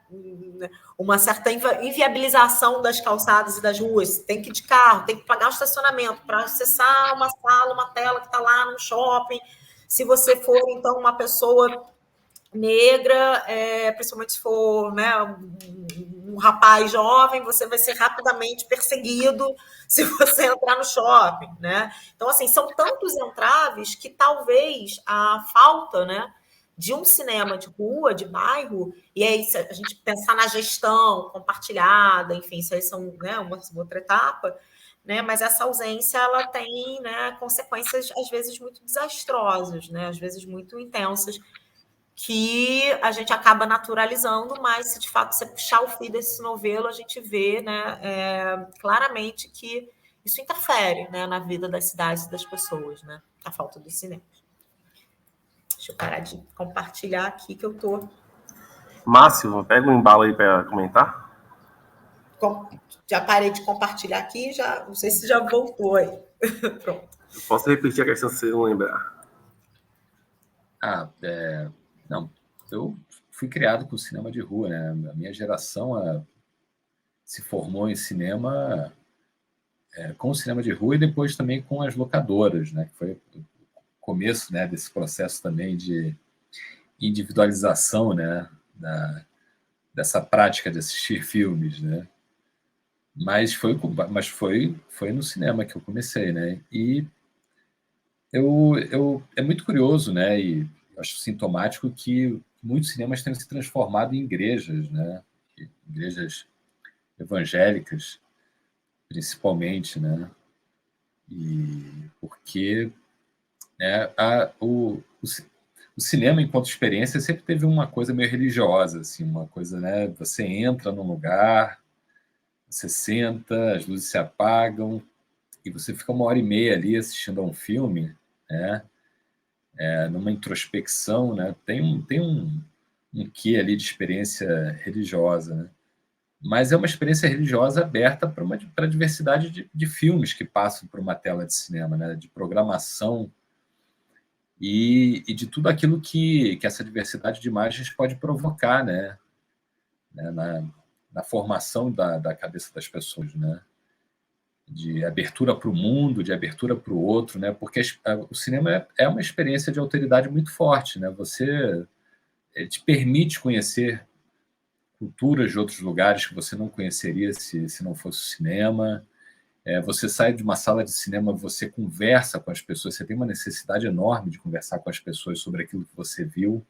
C: uma certa inviabilização das calçadas e das ruas, tem que ir de carro, tem que pagar o estacionamento para acessar uma sala, uma tela que está lá no shopping. Se você for, então, uma pessoa negra, principalmente se for, né, um rapaz jovem, você vai ser rapidamente perseguido se você entrar no shopping, né? Então, assim, são tantos entraves que talvez a falta, né, de um cinema de rua, de bairro, e aí se a gente pensar na gestão compartilhada, enfim, isso aí são, né, uma outra etapa, né, mas essa ausência ela tem, né, consequências às vezes muito desastrosas, né, às vezes muito intensas, que a gente acaba naturalizando, mas se de fato você puxar o fio desse novelo, a gente vê, né, claramente que isso interfere, né, na vida das cidades e das pessoas, né, a falta dos cinemas. Deixa eu parar de compartilhar aqui que eu estou...
B: Márcio, pega um embalo aí para comentar.
C: Já parei de compartilhar aqui, já não sei se já voltou aí. Pronto.
B: Eu posso repetir a questão se você não lembrar.
E: Não, eu fui criado com cinema de rua, né? A minha geração se formou em cinema com o cinema de rua e depois também com as locadoras, né? Que foi o começo, né, desse processo também de individualização, né, dessa prática de assistir filmes, né? Mas foi no cinema que eu comecei, né? E é muito curioso, né? E acho sintomático que muitos cinemas têm se transformado em igrejas, né? Igrejas evangélicas, principalmente, né? E porque, né, o cinema, enquanto experiência, sempre teve uma coisa meio religiosa, assim, uma coisa, né? Você entra num lugar, você senta, as luzes se apagam e você fica 1h30 ali assistindo a um filme, né? Numa introspecção, né? Tem um quê ali de experiência religiosa, né? Mas é uma experiência religiosa aberta para a diversidade de filmes que passam por uma tela de cinema, né? De programação e de tudo aquilo que essa diversidade de imagens pode provocar, né? Na formação da cabeça das pessoas, né? De abertura para o mundo, de abertura para o outro, né? Porque o cinema é uma experiência de alteridade muito forte, né? Ele te permite conhecer culturas de outros lugares que você não conheceria se não fosse o cinema. Você sai de uma sala de cinema, você conversa com as pessoas, você tem uma necessidade enorme de conversar com as pessoas sobre aquilo que você viu.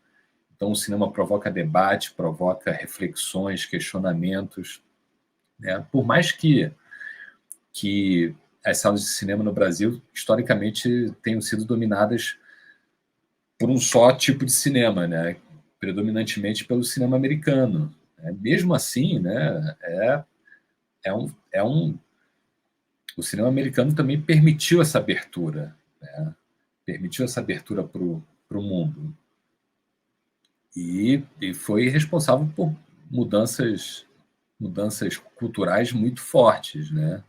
E: Então, o cinema provoca debate, provoca reflexões, questionamentos, né? Por mais que as salas de cinema no Brasil, historicamente, tenham sido dominadas por um só tipo de cinema, né? Predominantemente pelo cinema americano. Mesmo assim, né? O cinema americano também permitiu essa abertura, né? Permitiu essa abertura para o mundo. E foi responsável por mudanças culturais muito fortes, né?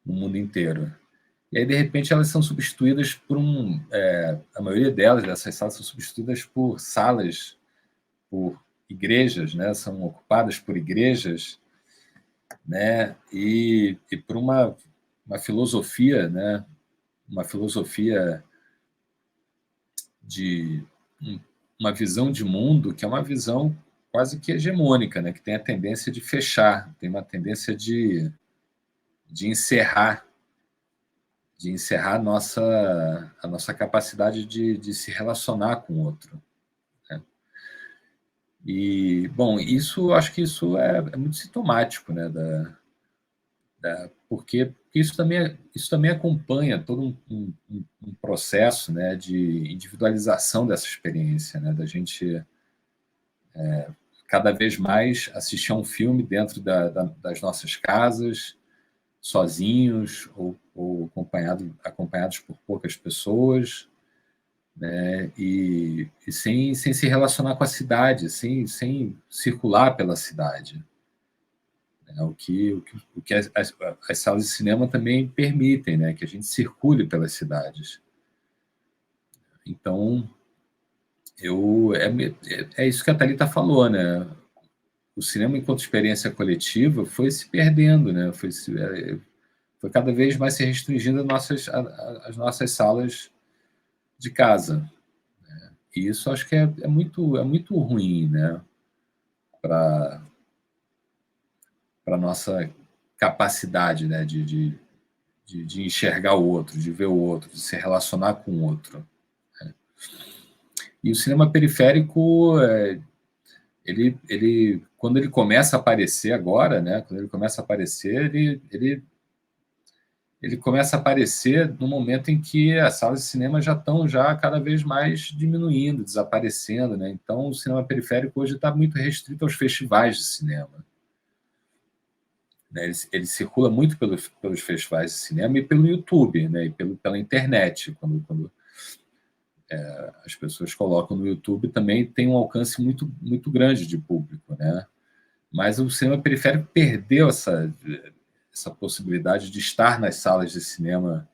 E: No mundo inteiro. E aí, de repente, elas são substituídas por a maioria dessas salas são substituídas por salas, por igrejas, né? São ocupadas por igrejas, né? E por uma filosofia, né? Uma filosofia de uma visão de mundo que é uma visão quase que hegemônica, né? Que tem a tendência de fechar, tem uma tendência de encerrar a nossa capacidade de se relacionar com o outro, né? E, bom, acho que isso é muito sintomático, né, porque isso também acompanha todo um processo, né, de individualização dessa experiência, né, da gente cada vez mais assistir a um filme dentro das nossas casas, sozinhos ou acompanhados por poucas pessoas, né? E sem se relacionar com a cidade, sem circular pela cidade, né? O que as salas de cinema também permitem, né? Que a gente circule pelas cidades. Então, é isso que a Thalita falou, né? O cinema, enquanto experiência coletiva, foi se perdendo, né? Foi cada vez mais se restringindo as nossas salas de casa, né? E isso acho que é muito ruim, né? Para a nossa capacidade, né? De enxergar o outro, de ver o outro, de se relacionar com o outro, né? E o cinema periférico, ele quando ele começa a aparecer agora, né? Quando ele começa a aparecer, ele começa a aparecer no momento em que as salas de cinema já estão cada vez mais diminuindo, desaparecendo, né? Então, o cinema periférico hoje está muito restrito aos festivais de cinema, né? Ele circula muito pelos festivais de cinema e pelo YouTube, né? E pela internet. Quando as pessoas colocam no YouTube, também tem um alcance muito, muito grande de público, né? Mas o cinema periférico perdeu essa possibilidade de estar nas salas de cinema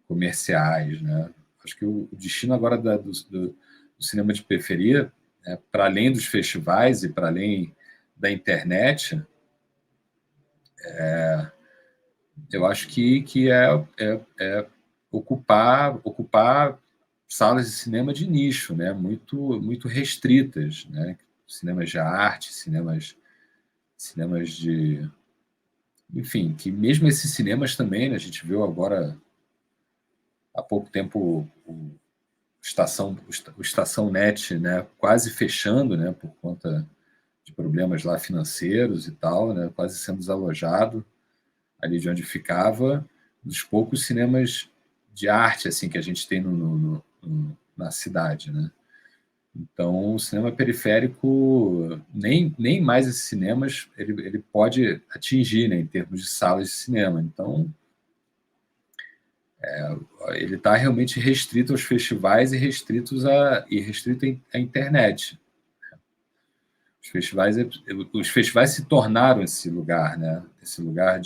E: comerciais, né? Acho que o destino agora cinema de periferia, né, para além dos festivais e para além da internet, eu acho que é ocupar salas de cinema de nicho, né, muito restritas, né, cinemas de arte, cinemas de... Enfim, que mesmo esses cinemas também, né, a gente viu agora, há pouco tempo, o Estação Net, né, quase fechando, né, por conta de problemas lá financeiros e tal, né, quase sendo desalojado ali de onde ficava, dos poucos cinemas de arte assim que a gente tem na cidade, né? Então, o cinema periférico, nem mais esses cinemas ele pode atingir, né, em termos de salas de cinema. Então, ele está realmente restrito aos festivais e restrito à internet. Os festivais se tornaram esse lugar, né? Esse lugar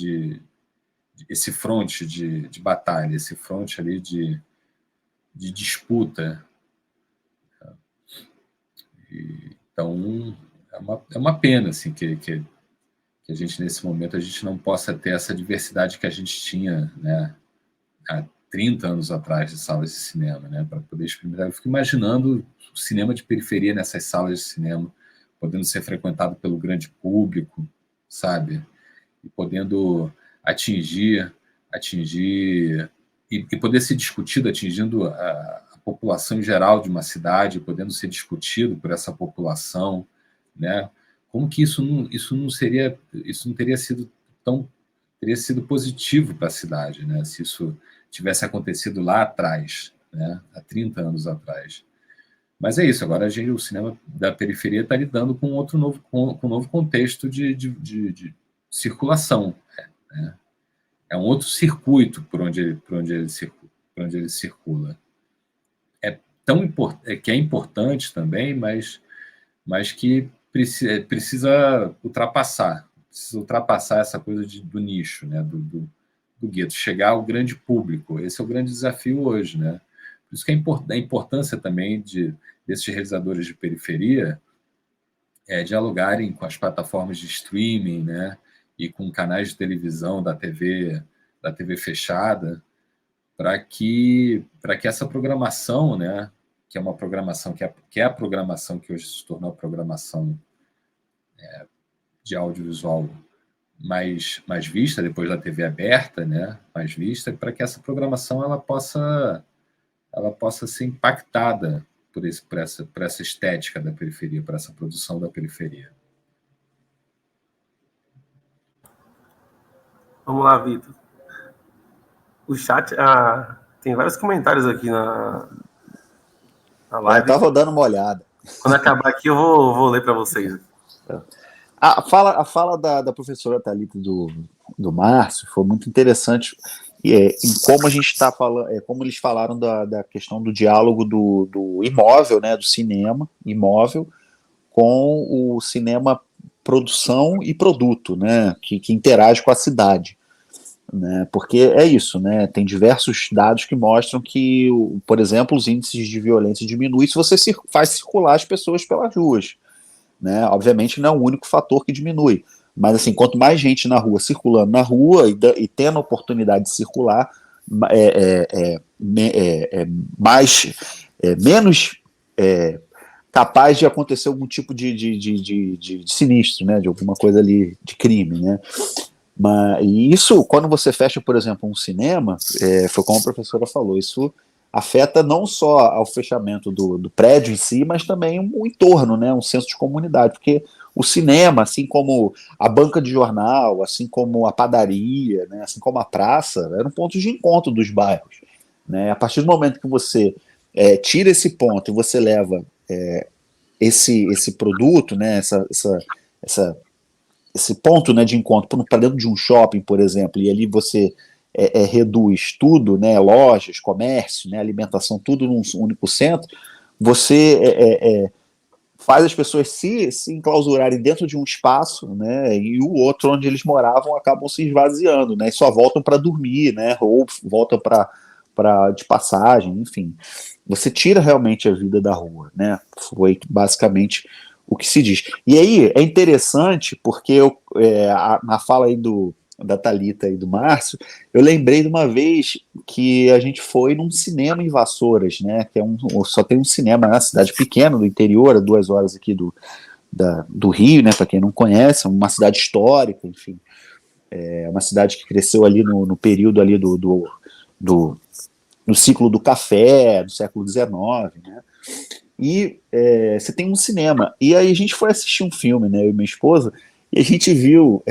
E: esse fronte de batalha, esse fronte ali de disputa. Então, é uma pena assim, que a gente, nesse momento, a gente não possa ter essa diversidade que a gente tinha, né, há 30 anos atrás de salas de cinema, né, para poder experimentar. Eu fico imaginando o cinema de periferia nessas salas de cinema, podendo ser frequentado pelo grande público, sabe? E podendo atingir e poder ser discutido, atingindo a população em geral de uma cidade, podendo ser discutido por essa população, né? Como que isso não teria sido positivo para a cidade, né? Se isso tivesse acontecido lá atrás, né? Há 30 anos atrás. Mas é isso, agora o cinema da periferia está lidando com um novo contexto de circulação, né? É um outro circuito por onde ele circula. Que é importante também, mas que precisa ultrapassar essa coisa do nicho, né, do gueto, chegar ao grande público. Esse é o grande desafio hoje, né? Por isso que a importância também desses realizadores de periferia dialogarem com as plataformas de streaming, né, e com canais de televisão da TV fechada, para que essa programação, né, que é uma programação que é a programação que hoje se tornou a programação de audiovisual mais vista depois da TV aberta, né, mais vista, para que essa programação ela possa ser impactada por essa estética da periferia, por essa produção da periferia.
B: Vamos lá, Vitor. O chat tem vários comentários aqui na live.
D: Estava dando uma olhada.
B: Quando acabar aqui, eu vou ler para vocês.
D: A fala da professora Thalita do Márcio foi muito interessante em como a gente está falando, como eles falaram da questão do diálogo do imóvel, né, do cinema imóvel, com o cinema produção e produto, né, que interage com a cidade. Né, porque é isso, né, tem diversos dados que mostram que, por exemplo, os índices de violência diminuem se você faz circular as pessoas pelas ruas. Né, obviamente não é o único fator que diminui, mas assim, quanto mais gente na rua circulando na rua e tendo a oportunidade de circular, menos capaz de acontecer algum tipo de sinistro, né, de alguma coisa ali de crime, né. E isso, quando você fecha, por exemplo, um cinema, foi como a professora falou, isso afeta não só ao fechamento do prédio em si, mas também o entorno, né, um senso de comunidade, porque o cinema, assim como a banca de jornal, assim como a padaria, né, assim como a praça, eram pontos de encontro dos bairros. Né? A partir do momento que você tira esse ponto e você leva esse produto, né, esse ponto, né, de encontro para dentro de um shopping, por exemplo, e ali você reduz tudo, né, lojas, comércio, né, alimentação, tudo num único centro, você faz as pessoas se enclausurarem dentro de um espaço, né, e o outro onde eles moravam acabam se esvaziando, né, e só voltam para dormir, né, ou voltam para de passagem, enfim. Você tira realmente a vida da rua, né? Foi basicamente o que se diz. E aí é interessante porque na fala aí da Thalita e do Márcio, eu lembrei de uma vez que a gente foi num cinema em Vassouras, né? Que só tem um cinema na cidade pequena, do interior, a 2 horas aqui do Rio, né? Para quem não conhece, uma cidade histórica, enfim. É uma cidade que cresceu ali no período ali do ciclo do café, do século XIX, né? E você tem um cinema. E aí a gente foi assistir um filme, né? Eu e minha esposa, e a gente viu.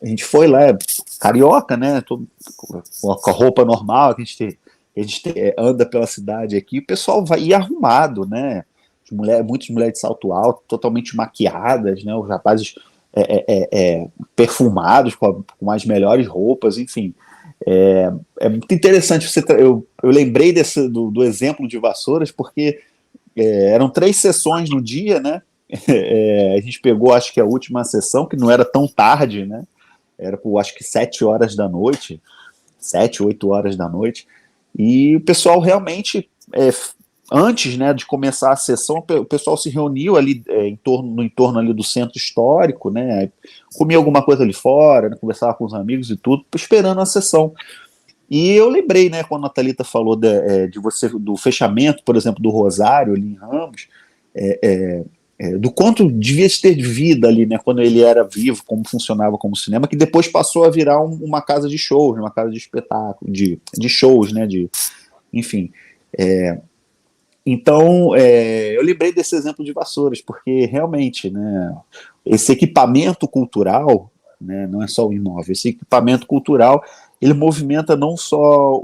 D: A gente foi lá, carioca, né? Com a roupa normal, que a gente anda pela cidade aqui, o pessoal ia arrumado, né? Muitas mulheres de salto alto, totalmente maquiadas, né? Os rapazes perfumados, com as melhores roupas, enfim. É muito interessante. Eu lembrei do exemplo de Vassouras, porque eram 3 sessões no dia, né? A gente pegou, acho que a última sessão, que não era tão tarde, né? Era por, acho que 7 horas da noite, 7, 8 horas da noite, e o pessoal realmente, antes, né, de começar a sessão, o pessoal se reuniu ali no entorno ali do centro histórico, né? Comia alguma coisa ali fora, né, conversava com os amigos e tudo, esperando a sessão. E eu lembrei, né, quando a Thalita falou do fechamento, por exemplo, do Rosário ali em Ramos, do quanto devia ter vida ali, né, quando ele era vivo, como funcionava como cinema, que depois passou a virar uma casa de shows, uma casa de espetáculo, de shows, né, enfim. Então, eu lembrei desse exemplo de Vassouras, porque realmente, né, esse equipamento cultural, né, não é só o imóvel, esse equipamento cultural, ele movimenta não só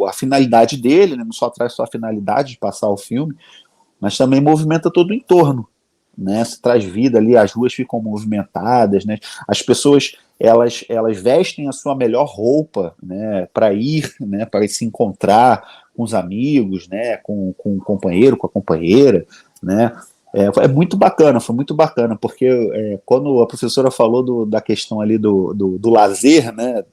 D: a finalidade dele, né, não só traz só a finalidade de passar o filme, mas também movimenta todo o entorno, né? Se traz vida ali, as ruas ficam movimentadas, né? As pessoas elas vestem a sua melhor roupa, né? Para ir, né? Para se encontrar com os amigos, né? Com o companheiro, com a companheira, né? É muito bacana, foi muito bacana, porque quando a professora falou da questão ali do lazer, né?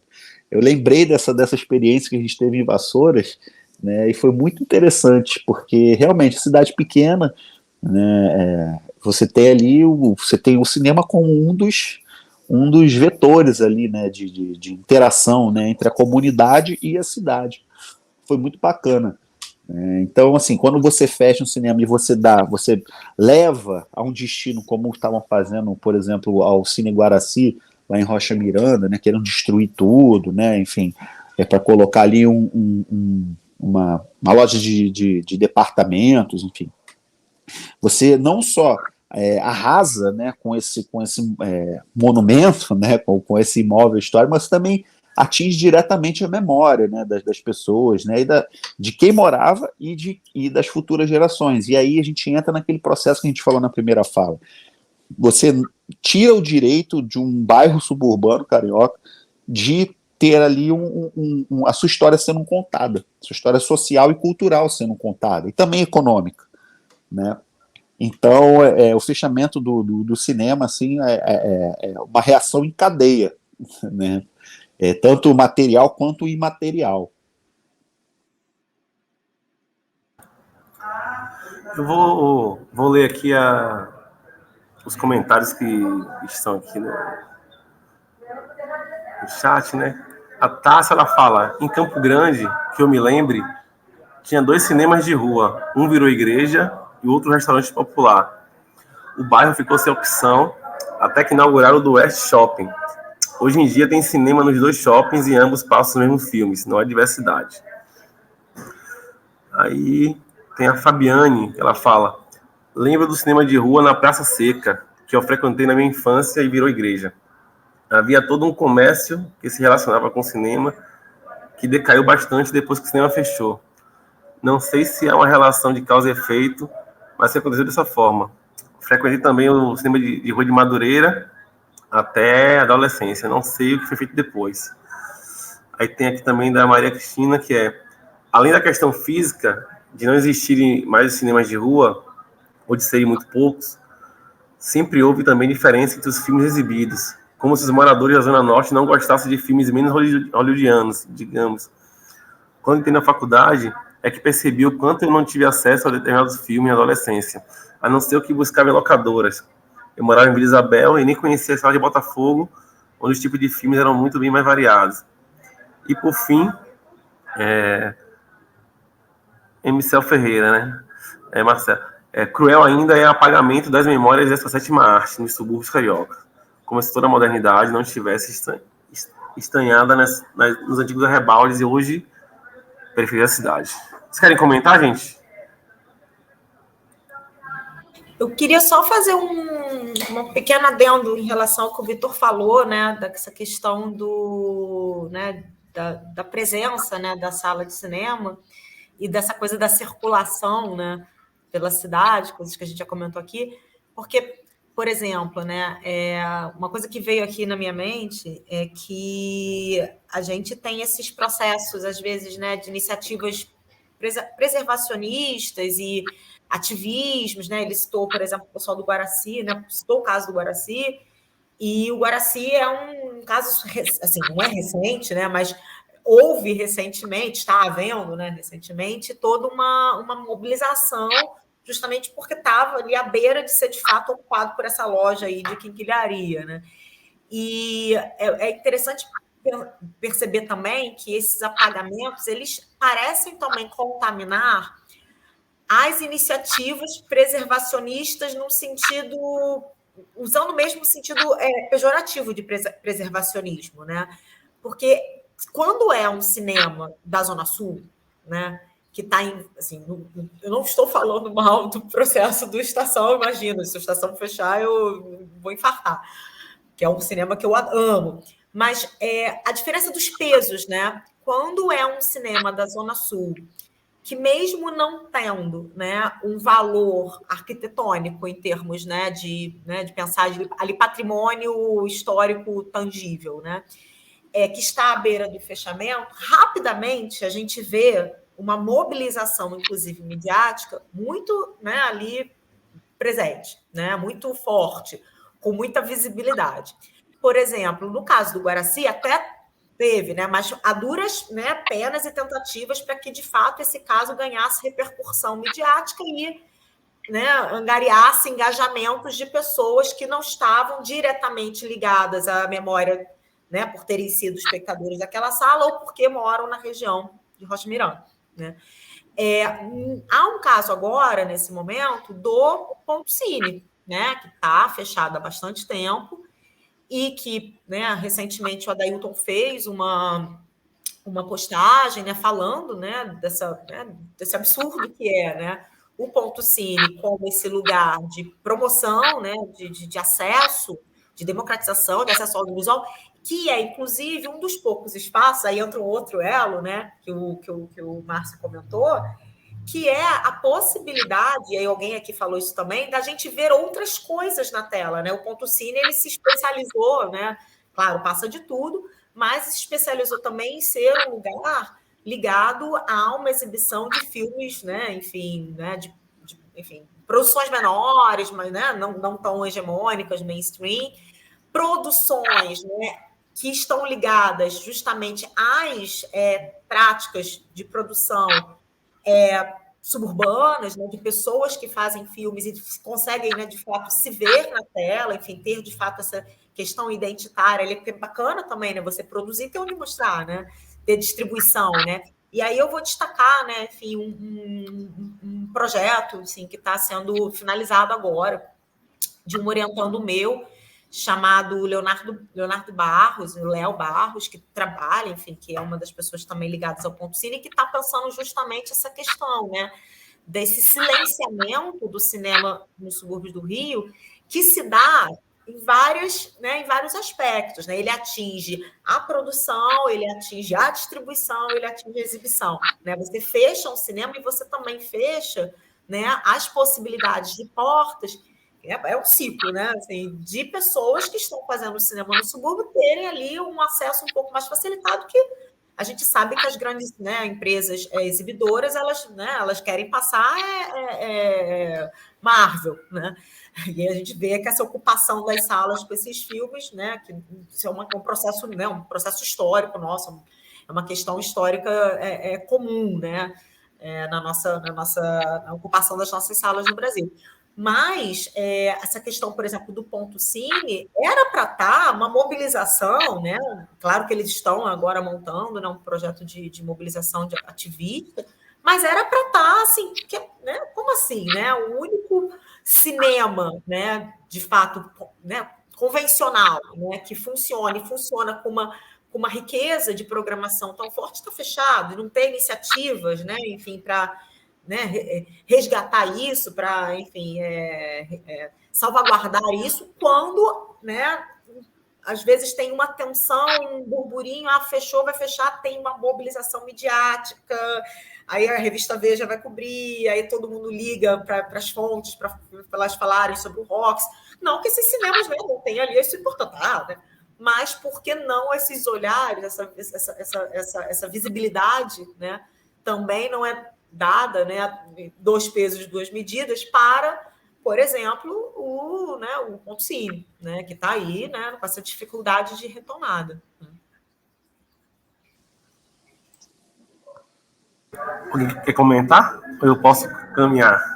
D: Eu lembrei dessa experiência que a gente teve em Vassouras, né, e foi muito interessante, porque realmente, cidade pequena, né, você tem ali o cinema como um dos vetores ali, né, de interação, né, entre a comunidade e a cidade. Foi muito bacana. Então, assim, quando você fecha um cinema e você leva a um destino, como estavam fazendo, por exemplo, ao Cine Guaraci, lá em Rocha Miranda, né, querendo destruir tudo, né, enfim, para colocar ali uma loja de departamentos, enfim. Você não só arrasa, né, com esse monumento, né, com esse imóvel histórico, mas também atinge diretamente a memória, né, das pessoas, né, de quem morava e das futuras gerações. E aí a gente entra naquele processo que a gente falou na primeira fala. Você tira o direito de um bairro suburbano carioca de ter ali a sua história sendo contada, sua história social e cultural sendo contada, e também econômica, né? Então, o fechamento do cinema, assim, é uma reação em cadeia, né? Tanto material quanto imaterial.
B: Eu vou ler aqui os comentários que estão aqui no chat, né? A Tássia, ela fala, em Campo Grande, que eu me lembre, tinha 2 cinemas de rua, um virou igreja e o outro restaurante popular. O bairro ficou sem opção, até que inauguraram o do West Shopping. Hoje em dia tem cinema nos 2 shoppings e ambos passam os mesmos filmes, não há diversidade. Aí tem a Fabiane, ela fala, lembro do cinema de rua na Praça Seca, que eu frequentei na minha infância e virou igreja. Havia todo um comércio que se relacionava com o cinema, que decaiu bastante depois que o cinema fechou. Não sei se há uma relação de causa e efeito, mas aconteceu dessa forma. Frequentei também o cinema de rua de Madureira até a adolescência. Não sei o que foi feito depois. Aí tem aqui também da Maria Cristina, que além da questão física, de não existirem mais cinemas de rua, ou de serem muito poucos, sempre houve também diferença entre os filmes exibidos, como se os moradores da Zona Norte não gostassem de filmes menos hollywoodianos, digamos. quando entrei na faculdade, é que percebi o quanto eu não tive acesso a determinados filmes na adolescência, a não ser o que buscava em locadoras. Eu morava em Vila Isabel e nem conhecia a cidade de Botafogo, onde os tipos de filmes eram muito bem mais variados. E, por fim, Micel Ferreira, né? Marcelo. Cruel ainda é apagamento das memórias dessa sétima arte nos subúrbios carioca, como se toda a modernidade não estivesse estanhada nos antigos arrebaldes e hoje periferia da cidade. Vocês querem comentar, gente?
C: Eu queria só fazer uma pequena adendo em relação ao que o Vitor falou, né, dessa questão da presença, né, da sala de cinema e dessa coisa da circulação, né, pela cidade, coisas que a gente já comentou aqui, porque, por exemplo, né, uma coisa que veio aqui na minha mente é que a gente tem esses processos, às vezes, né, de iniciativas preservacionistas e ativismos, né? Ele citou, por exemplo, o pessoal do Guaraci, né? Citou o caso do Guaraci, e o Guaraci é um caso, assim, não é recente, né? Mas houve recentemente, está havendo, né, recentemente, toda uma mobilização, justamente porque estava ali à beira de ser, de fato, ocupado por essa loja aí de quinquilharia, né? E é interessante perceber também que esses apagamentos, eles parecem também contaminar as iniciativas preservacionistas no sentido, usando o mesmo sentido pejorativo de preservacionismo, né? Porque quando é um cinema da Zona Sul, né, que está em, assim, eu não estou falando mal do processo do Estação, imagina, se a Estação fechar, eu vou infartar, que é um cinema que eu amo. Mas a diferença dos pesos, né? Quando é um cinema da Zona Sul, que mesmo não tendo, né, um valor arquitetônico em termos, né, de pensar ali patrimônio histórico tangível, né, que está à beira do fechamento, rapidamente a gente vê uma mobilização, inclusive midiática, muito, né, ali presente, né, muito forte, com muita visibilidade. Por exemplo, no caso do Guaraci, até teve, né, mas a duras, né, penas e tentativas para que, de fato, esse caso ganhasse repercussão midiática e, né, angariasse engajamentos de pessoas que não estavam diretamente ligadas à memória, né, por terem sido espectadores daquela sala ou porque moram na região de Rocha Miranda, né? Há um caso agora, nesse momento, do Ponto Cine, né, que está fechado há bastante tempo, e que, né, recentemente o Adailton fez uma postagem, né, falando, né, desse absurdo que é, né, o Ponto Cine como esse lugar de promoção, né, de acesso, de democratização, de acesso ao audiovisual, que é, inclusive, um dos poucos espaços, aí entra um outro elo, né, que o Márcio comentou, que é a possibilidade, e aí alguém aqui falou isso também, da gente ver outras coisas na tela, né? O Ponto Cine, ele se especializou, né? Claro, passa de tudo, mas se especializou também em ser um lugar ligado a uma exibição de filmes, né? Enfim, né? Enfim, produções menores, mas, né, não tão hegemônicas, mainstream, produções, né, que estão ligadas justamente às práticas de produção suburbanas, né, de pessoas que fazem filmes e conseguem, né, de fato, se ver na tela, enfim, ter, de fato, essa questão identitária. Ele é bacana também, né, você produzir e ter onde mostrar, né, ter distribuição, né. E aí eu vou destacar, né, enfim, um projeto, assim, que está sendo finalizado agora, de um orientando meu, chamado Leonardo Barros, o Léo Barros, que trabalha, enfim, que é uma das pessoas também ligadas ao Ponto Cine, que está pensando justamente essa questão, né, desse silenciamento do cinema nos subúrbios do Rio, que se dá em vários aspectos, né? Ele atinge a produção, ele atinge a distribuição, ele atinge a exibição, né? Você fecha um cinema e você também fecha, né, as possibilidades de portas. É um ciclo, né? Assim, de pessoas que estão fazendo cinema no subúrbio terem ali um acesso um pouco mais facilitado, que a gente sabe que as grandes, né, empresas exibidoras, elas querem passar Marvel, né? E a gente vê que essa ocupação das salas com esses filmes, né, que isso é um processo, né, um processo histórico nosso, uma questão histórica comum, né? Na ocupação das nossas salas no Brasil. Mas essa questão, por exemplo, do Ponto Cine, era para estar uma mobilização, né? Claro que eles estão agora montando, né, um projeto de mobilização de ativista, mas era para estar assim, né? Como assim, né? O único cinema, né, de fato, né, convencional, né, que funciona com uma riqueza de programação tão forte, está fechado, e não tem iniciativas, né, enfim, para, né, resgatar isso, para, enfim, salvaguardar isso, quando, né, às vezes tem uma tensão, um burburinho, fechou, vai fechar, tem uma mobilização midiática, aí a revista Veja vai cobrir, aí todo mundo liga para as fontes, para elas falarem sobre o Rox. Não que esses cinemas, né, não tenham ali isso importante, né? Mas por que não esses olhares, essa visibilidade, né, também não é dada, né, 2 pesos, 2 medidas para, por exemplo, o Ponto Cine, né, que está aí, né, com essa dificuldade de retomada.
B: Alguém quer comentar? Ou eu posso caminhar?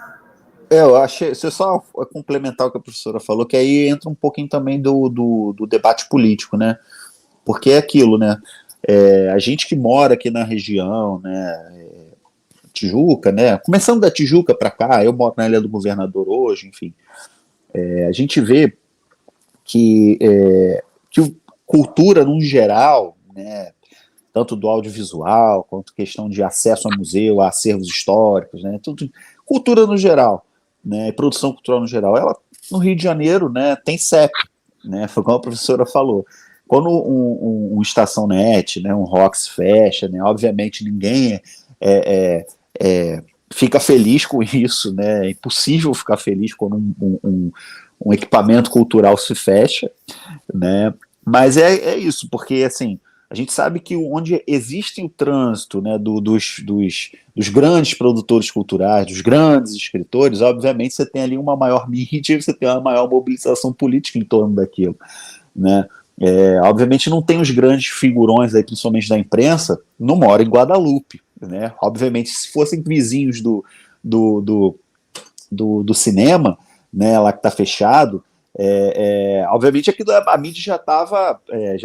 D: Eu achei, se eu só complementar o que a professora falou, que aí entra um pouquinho também do debate político, né? Porque é aquilo, né? A gente que mora aqui na região, né? Tijuca, né? Começando da Tijuca para cá, eu moro na Ilha do Governador hoje, enfim. A gente vê que cultura, no geral, né? Tanto do audiovisual, quanto questão de acesso a museu, a acervos históricos, né? Tudo, cultura no geral, né? Produção cultural no geral. Ela, no Rio de Janeiro, né, tem CEP, né? Foi como a professora falou. Quando um Estação Net, né, um Rox fecha, né, obviamente ninguém fica feliz com isso, né? É impossível ficar feliz quando um equipamento cultural se fecha, né? Mas é isso, porque assim, a gente sabe que onde existe o trânsito, né, dos grandes produtores culturais, dos grandes escritores, obviamente você tem ali uma maior mídia, você tem uma maior mobilização política em torno daquilo, né? Obviamente não tem os grandes figurões aí, principalmente da imprensa, não moram em Guadalupe, né? Obviamente, se fossem vizinhos do cinema, né, lá que está fechado, obviamente aqui a mídia já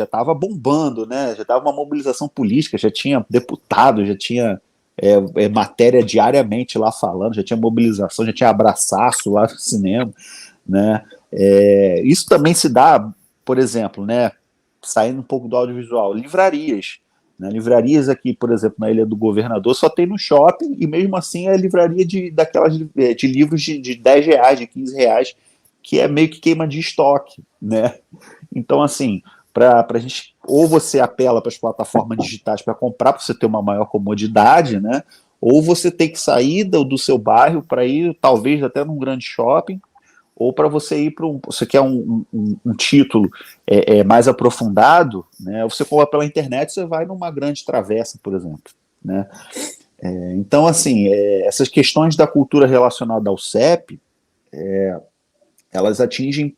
D: estava bombando, né? Já estava uma mobilização política, já tinha deputado, já tinha matéria diariamente lá falando, já tinha mobilização, já tinha abraçaço lá no cinema, né? Isso também se dá, por exemplo, né, saindo um pouco do audiovisual, livrarias. Né, livrarias aqui, por exemplo, na Ilha do Governador, só tem no shopping, e mesmo assim é livraria daquelas de livros de 10 reais, de 15 reais, que é meio que queima de estoque, né? Então, assim, para a gente, ou você apela para as plataformas digitais para comprar, para você ter uma maior comodidade, né? Ou você tem que sair do seu bairro para ir, talvez, até num grande shopping, ou para você ir para você quer um título mais aprofundado, né? Você compra pela internet, você vai numa grande travessa, por exemplo, né? Então, assim, essas questões da cultura relacionada ao CEP, elas atingem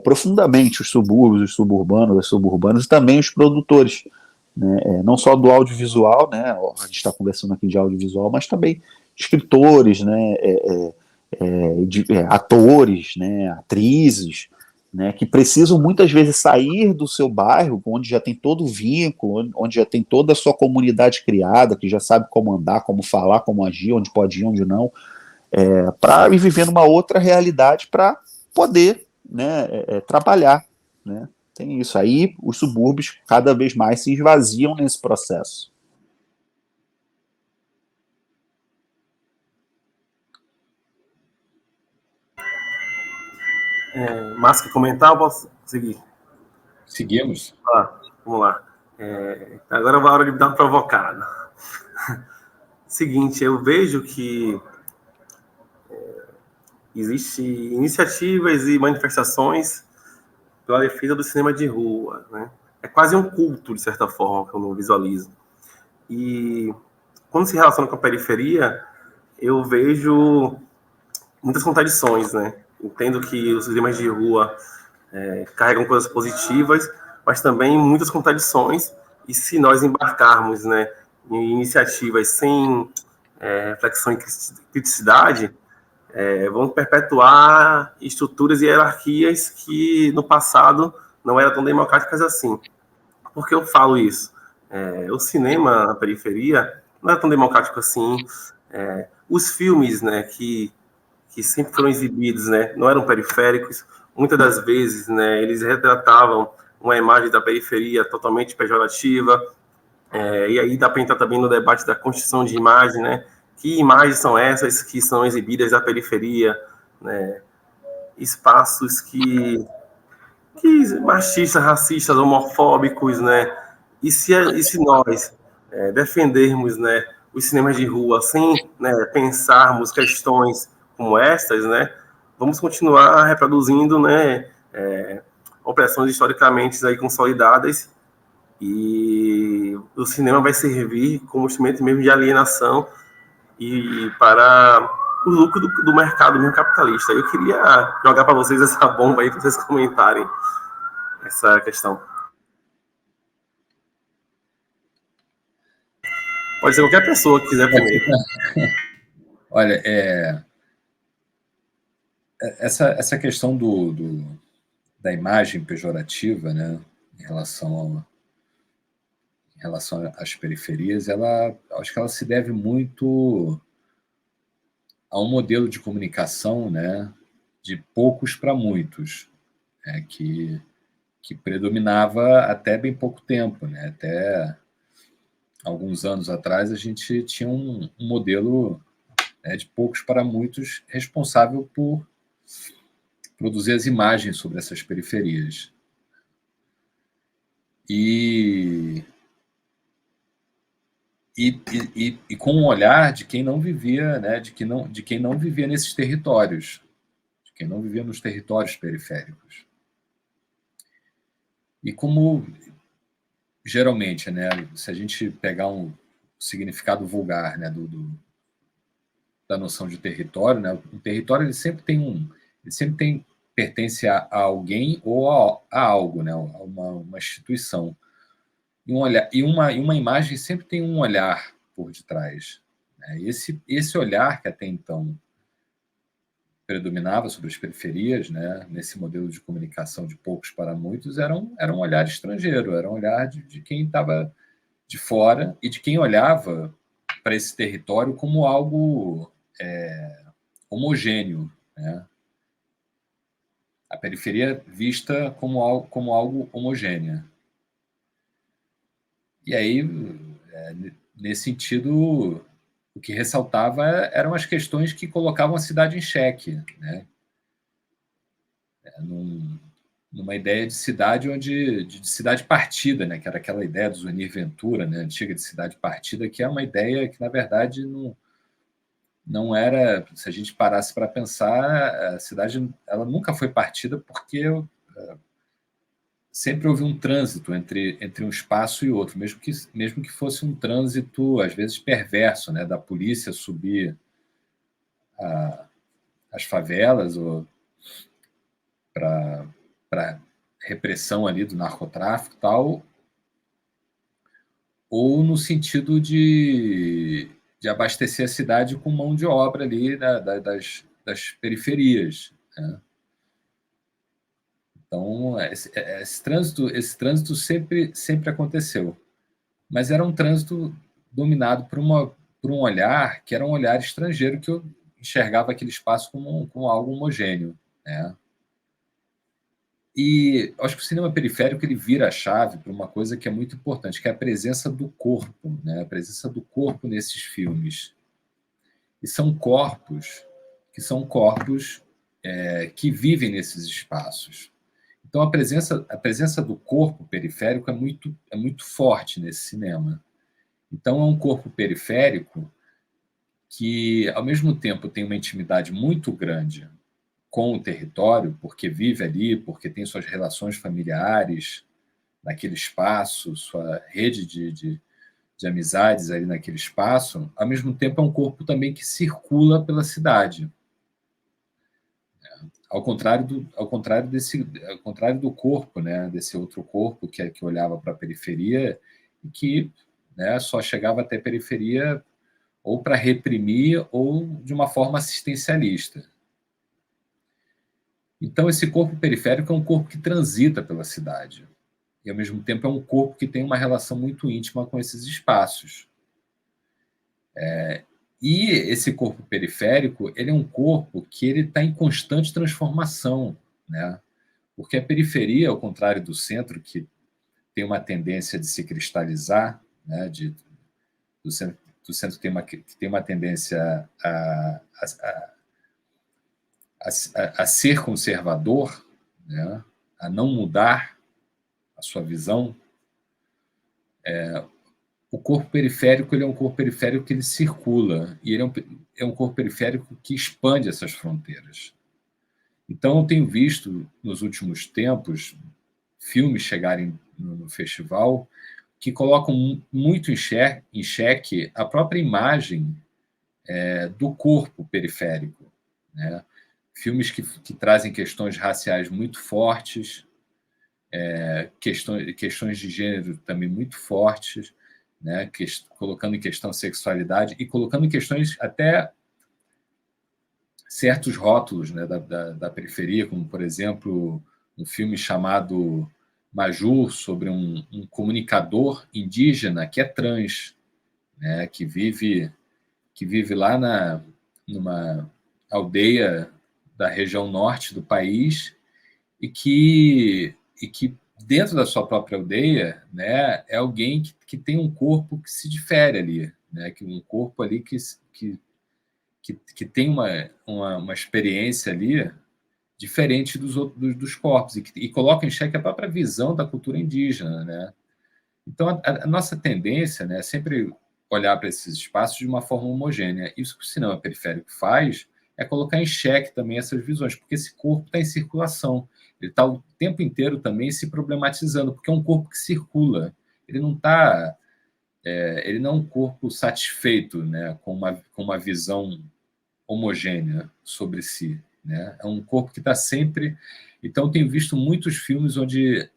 D: profundamente os subúrbios, os suburbanos, as suburbanas e também os produtores, né? Não só do audiovisual, né? A gente está conversando aqui de audiovisual, mas também escritores, né? Atores, né? Atrizes, né? Que precisam muitas vezes sair do seu bairro, onde já tem todo o vínculo, onde já tem toda a sua comunidade criada, que já sabe como andar, como falar, como agir, onde pode ir, onde não, para ir vivendo uma outra realidade para poder, né, trabalhar, né? Tem isso aí, os subúrbios cada vez mais se esvaziam nesse processo.
B: Márcio, quer comentar ou posso seguir?
E: Seguimos.
B: Vamos lá. Agora é a hora de dar uma provocada. Seguinte, eu vejo que existem iniciativas e manifestações pela defesa do cinema de rua, né? É quase um culto, de certa forma, que eu não visualizo. E quando se relaciona com a periferia, eu vejo muitas contradições, né? Entendo que os cinemas de rua carregam coisas positivas, mas também muitas contradições E se nós embarcarmos, né, em iniciativas sem reflexão e criticidade, vão perpetuar estruturas e hierarquias que no passado não eram tão democráticas assim. Por que eu falo isso? O cinema na periferia não era tão democrático assim. Os filmes, né, que sempre foram exibidos, né, não eram periféricos. Muitas das vezes, né, eles retratavam uma imagem da periferia totalmente pejorativa. E aí dá para entrar também no debate da construção de imagem, né? Que imagens são essas que são exibidas da periferia, né? Espaços que machistas, racistas, homofóbicos, né? E se nós defendermos, né, os cinemas de rua sem, né, pensarmos questões como estas, né, vamos continuar reproduzindo, né, opressões historicamente aí consolidadas, e o cinema vai servir como instrumento mesmo de alienação e para o lucro do mercado mesmo capitalista. Eu queria jogar para vocês essa bomba aí para vocês comentarem essa questão. Pode ser qualquer pessoa que quiser primeiro.
E: Olha, essa questão da imagem pejorativa, né, em relação às periferias, acho que ela se deve muito a um modelo de comunicação, né, de poucos para muitos, que predominava até bem pouco tempo, né? Até alguns anos atrás a gente tinha um modelo, né, de poucos para muitos, responsável por produzir as imagens sobre essas periferias. E com um olhar de quem não vivia, né, de quem não vivia nesses territórios, de quem não vivia nos territórios periféricos. E como geralmente, né, se a gente pegar um significado vulgar, né, da noção de território, né, um território ele sempre pertence a alguém ou a algo, né, a uma instituição. E uma imagem sempre tem um olhar por detrás, né? Esse olhar que até então predominava sobre as periferias, né, nesse modelo de comunicação de poucos para muitos, era um olhar estrangeiro, era um olhar de quem estava de fora e de quem olhava para esse território como algo homogêneo, né? A periferia vista como algo homogênea. E aí, nesse sentido, o que ressaltava eram as questões que colocavam a cidade em xeque, né? Numa ideia de cidade de cidade partida, né? Que era aquela ideia do Zunir Ventura, né? Antiga de cidade partida, que é uma ideia que, na verdade, não era... Se a gente parasse para pensar, a cidade ela nunca foi partida porque sempre houve um trânsito entre um espaço e outro, mesmo que fosse um trânsito, às vezes, perverso, né, da polícia subir as favelas ou para repressão ali do narcotráfico e tal, ou no sentido de abastecer a cidade com mão de obra ali, né, das periferias, né? Então, esse trânsito sempre aconteceu. Mas era um trânsito dominado por um olhar que era um olhar estrangeiro, que eu enxergava aquele espaço como algo homogêneo, né? E acho que o cinema periférico ele vira a chave para uma coisa que é muito importante, que é a presença do corpo, né? A presença do corpo nesses filmes. E são corpos que vivem nesses espaços. Então, a presença do corpo periférico é muito forte nesse cinema. Então, é um corpo periférico que, ao mesmo tempo, tem uma intimidade muito grande com o território, porque vive ali, porque tem suas relações familiares naquele espaço, sua rede de amizades ali naquele espaço. Ao mesmo tempo, é um corpo também que circula pela cidade. Ao contrário do corpo, né, desse outro corpo que olhava para a periferia e que, né, só chegava até a periferia ou para reprimir ou de uma forma assistencialista. Então, esse corpo periférico é um corpo que transita pela cidade. E, ao mesmo tempo, é um corpo que tem uma relação muito íntima com esses espaços. E esse corpo periférico, ele é um corpo que ele está em constante transformação, né? Porque a periferia, ao contrário do centro, que tem uma tendência de se cristalizar, né? Do centro tem uma tendência a ser conservador, né? A não mudar a sua visão. O corpo periférico, ele é um corpo periférico que ele circula, e ele é um corpo periférico que expande essas fronteiras. Então, eu tenho visto, nos últimos tempos, filmes chegarem no festival que colocam muito em xeque a própria imagem do corpo periférico, né? Filmes que trazem questões raciais muito fortes, questões de gênero também muito fortes, né? Colocando em questão sexualidade e colocando em questões até certos rótulos, né, da periferia, como, por exemplo, um filme chamado Majur, sobre um comunicador indígena que é trans, né, que vive lá numa aldeia da região norte do país e que dentro da sua própria aldeia, né, é alguém que tem um corpo que se difere ali, né, que um corpo ali que tem uma experiência ali diferente dos corpos e coloca em xeque a própria visão da cultura indígena, né? Então, a nossa tendência, né, é sempre olhar para esses espaços de uma forma homogênea. Isso que o cinema periférico faz é colocar em xeque também essas visões, porque esse corpo está em circulação. Ele está o tempo inteiro também se problematizando, porque é um corpo que circula. Ele não está... ele não é um corpo satisfeito, né, com uma visão homogênea sobre si, né? É um corpo que está sempre... Então, tenho visto muitos filmes onde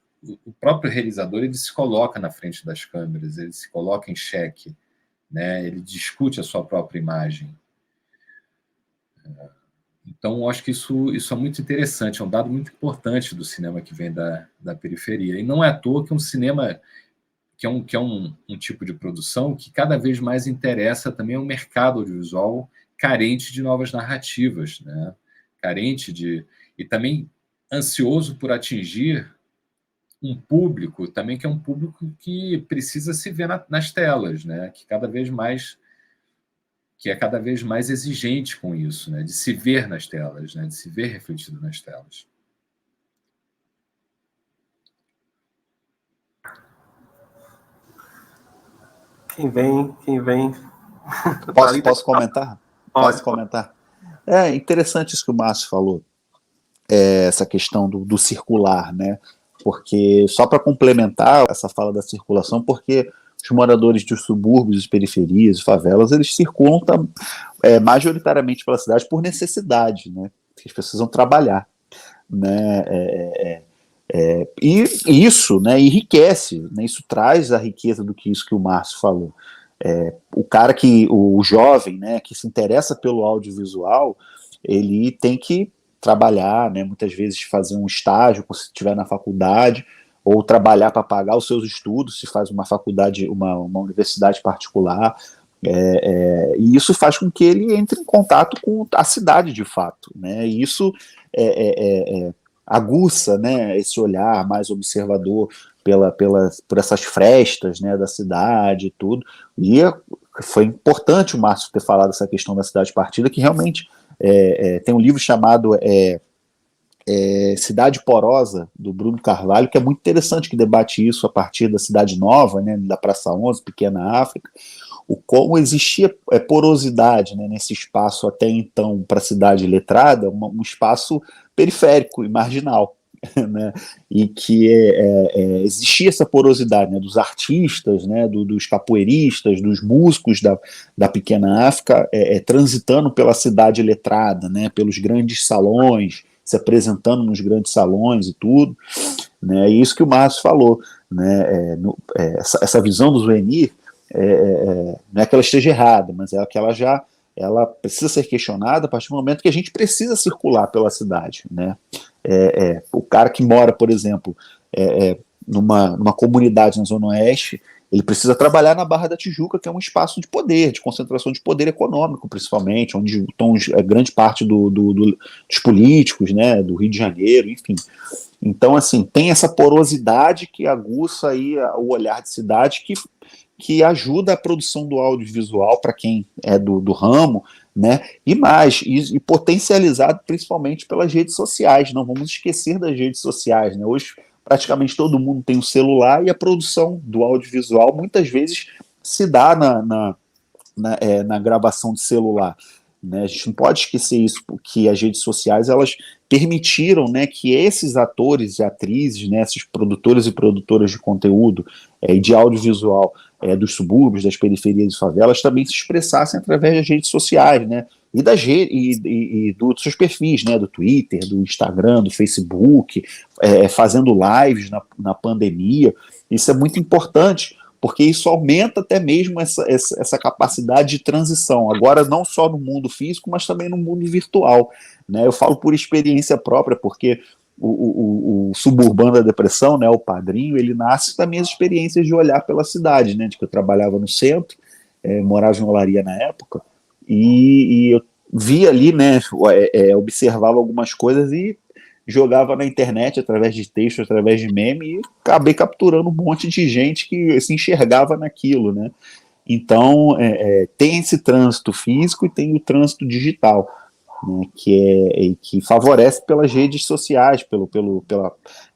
E: o próprio realizador ele se coloca na frente das câmeras, ele se coloca em xeque, né? Ele discute a sua própria imagem. Então, eu acho que isso é muito interessante, é um dado muito importante do cinema que vem da periferia. E não é à toa que um cinema que é um tipo de produção que cada vez mais interessa também ao mercado audiovisual carente de novas narrativas, né? E também ansioso por atingir um público também que é um público que precisa se ver nas telas, né? Que é cada vez mais exigente com isso, né? De se ver nas telas, né? De se ver refletido nas telas.
B: Quem vem.
D: Posso comentar? Posso comentar? É interessante isso que o Márcio falou, essa questão do circular, né? Porque, só para complementar essa fala da circulação, porque os moradores dos subúrbios, periferias, favelas, eles circulam majoritariamente pela cidade por necessidade, né? Eles precisam trabalhar, né? E isso, né, enriquece, né? Isso traz a riqueza do que isso que o Márcio falou. O jovem, né, que se interessa pelo audiovisual, ele tem que trabalhar, né, muitas vezes fazer um estágio, se estiver na faculdade, ou trabalhar para pagar os seus estudos, se faz uma faculdade, uma universidade particular, e isso faz com que ele entre em contato com a cidade de fato, né, e isso aguça, né, esse olhar mais observador por essas frestas, né, da cidade e tudo, e foi importante o Márcio ter falado essa questão da cidade partida, que realmente tem um livro chamado Cidade Porosa, do Bruno Carvalho, que é muito interessante, que debate isso a partir da Cidade Nova, né, da Praça 11, Pequena África, como existia porosidade, né, nesse espaço até então para a cidade letrada, um espaço periférico e marginal, né, e que existia essa porosidade, né, dos artistas, né, dos capoeiristas, dos músicos da Pequena África transitando pela cidade letrada, né, pelos grandes salões, se apresentando nos grandes salões e tudo, né, e isso que o Márcio falou, né, essa visão do Zuenir, não é que ela esteja errada, mas é que ela precisa ser questionada a partir do momento que a gente precisa circular pela cidade, né? O cara que mora, por exemplo, numa comunidade na Zona Oeste, ele precisa trabalhar na Barra da Tijuca, que é um espaço de poder, de concentração de poder econômico, principalmente, onde estão grande parte dos políticos, né, do Rio de Janeiro, enfim. Então, assim, tem essa porosidade que aguça aí o olhar de cidade que ajuda a produção do audiovisual para quem é do ramo, né? E potencializado principalmente pelas redes sociais. Não vamos esquecer das redes sociais, né? Hoje praticamente todo mundo tem um celular e a produção do audiovisual muitas vezes se dá na gravação de celular, né? A gente não pode esquecer isso, porque as redes sociais elas permitiram, né, que esses atores e atrizes, né, esses produtores e produtoras de conteúdo e de audiovisual dos subúrbios, das periferias e favelas também se expressassem através das redes sociais, né, e dos seus perfis, né, do Twitter, do Instagram, do Facebook, fazendo lives na pandemia. Isso é muito importante, porque isso aumenta até mesmo essa capacidade de transição, agora não só no mundo físico, mas também no mundo virtual, né? Eu falo por experiência própria, porque o Suburbano da Depressão, né, o Padrinho, ele nasce das minhas experiências de olhar pela cidade, né, de que eu trabalhava no centro, morava em Olaria na época, e eu via ali, né, observava algumas coisas e jogava na internet através de texto, através de meme, e acabei capturando um monte de gente que se enxergava naquilo, né? Então, tem esse trânsito físico e tem o trânsito digital, né, que favorece pelas redes sociais,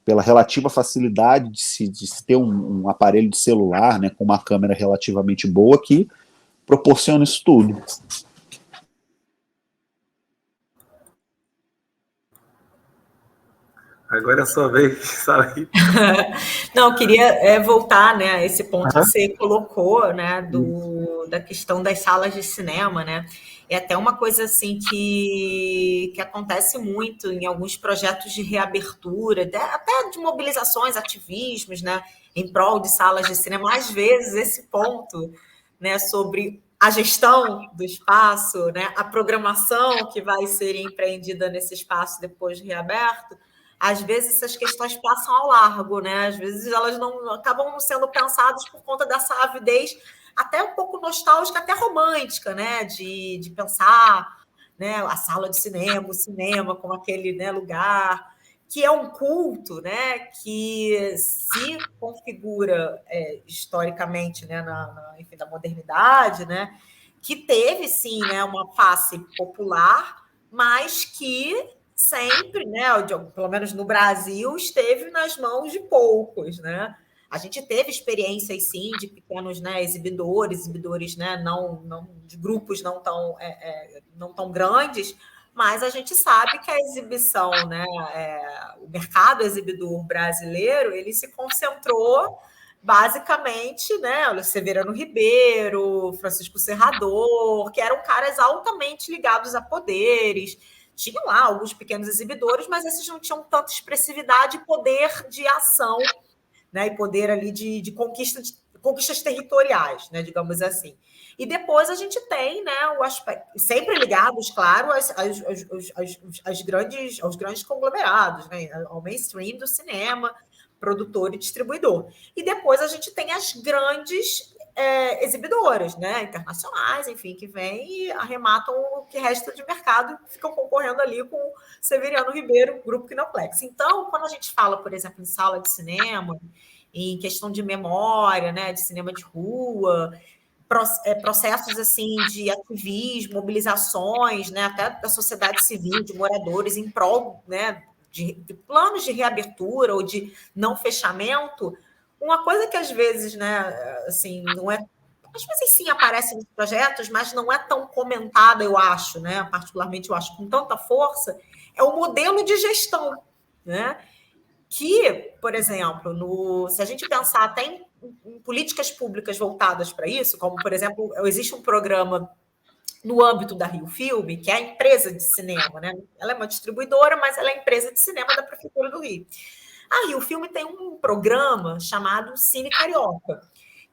D: pela relativa facilidade de se ter um aparelho de celular, né, com uma câmera relativamente boa, que proporciona isso tudo.
B: Agora é a sua vez, sabe?
C: Não, queria voltar, né, a esse ponto que você colocou, né, da questão das salas de cinema, né? É até uma coisa assim que acontece muito em alguns projetos de reabertura, até de mobilizações, ativismos, né, em prol de salas de cinema. Às vezes esse ponto, né, sobre a gestão do espaço, né, a programação que vai ser empreendida nesse espaço depois de reaberto, às vezes essas questões passam ao largo, né? Às vezes elas não acabam não sendo pensadas por conta dessa avidez até um pouco nostálgica, até romântica, né? De pensar, né, a sala de cinema, o cinema como aquele, né, lugar que é um culto, né, que se configura historicamente, né, enfim, da modernidade, né, que teve sim, né, uma face popular, mas que sempre, né, pelo menos no Brasil, esteve nas mãos de poucos, né? A gente teve experiências, sim, de pequenos, né, exibidores, né, não de grupos não tão grandes, mas a gente sabe que a exibição, né, o mercado exibidor brasileiro, ele se concentrou basicamente, né, o Severino Ribeiro, Francisco Serrador, que eram caras altamente ligados a poderes. Tinham lá alguns pequenos exibidores, mas esses não tinham tanta expressividade e poder de ação, né, e poder ali de conquistas territoriais, né, digamos assim. E depois a gente tem, né, o aspecto, sempre ligados, claro, aos grandes conglomerados, né, ao mainstream do cinema, produtor e distribuidor. E depois a gente tem as grandes exibidoras, né, internacionais, enfim, que vêm e arrematam o que resta de mercado, ficam concorrendo ali com o Severiano Ribeiro, Grupo Kinoplex. Então, quando a gente fala, por exemplo, em sala de cinema, em questão de memória, né, de cinema de rua, processos assim de ativismo, mobilizações, né, até da sociedade civil, de moradores em prol, né, de planos de reabertura ou de não fechamento. Uma coisa que às vezes, né, assim, não é, às vezes sim aparece nos projetos, mas não é tão comentada, eu acho, né, particularmente eu acho com tanta força, é o modelo de gestão, né? Que, por exemplo, se a gente pensar até em políticas públicas voltadas para isso, como, por exemplo, existe um programa no âmbito da Rio Filme, que é a empresa de cinema, né? Ela é uma distribuidora, mas ela é a empresa de cinema da Prefeitura do Rio. A Rio Filme tem um programa chamado Cine Carioca,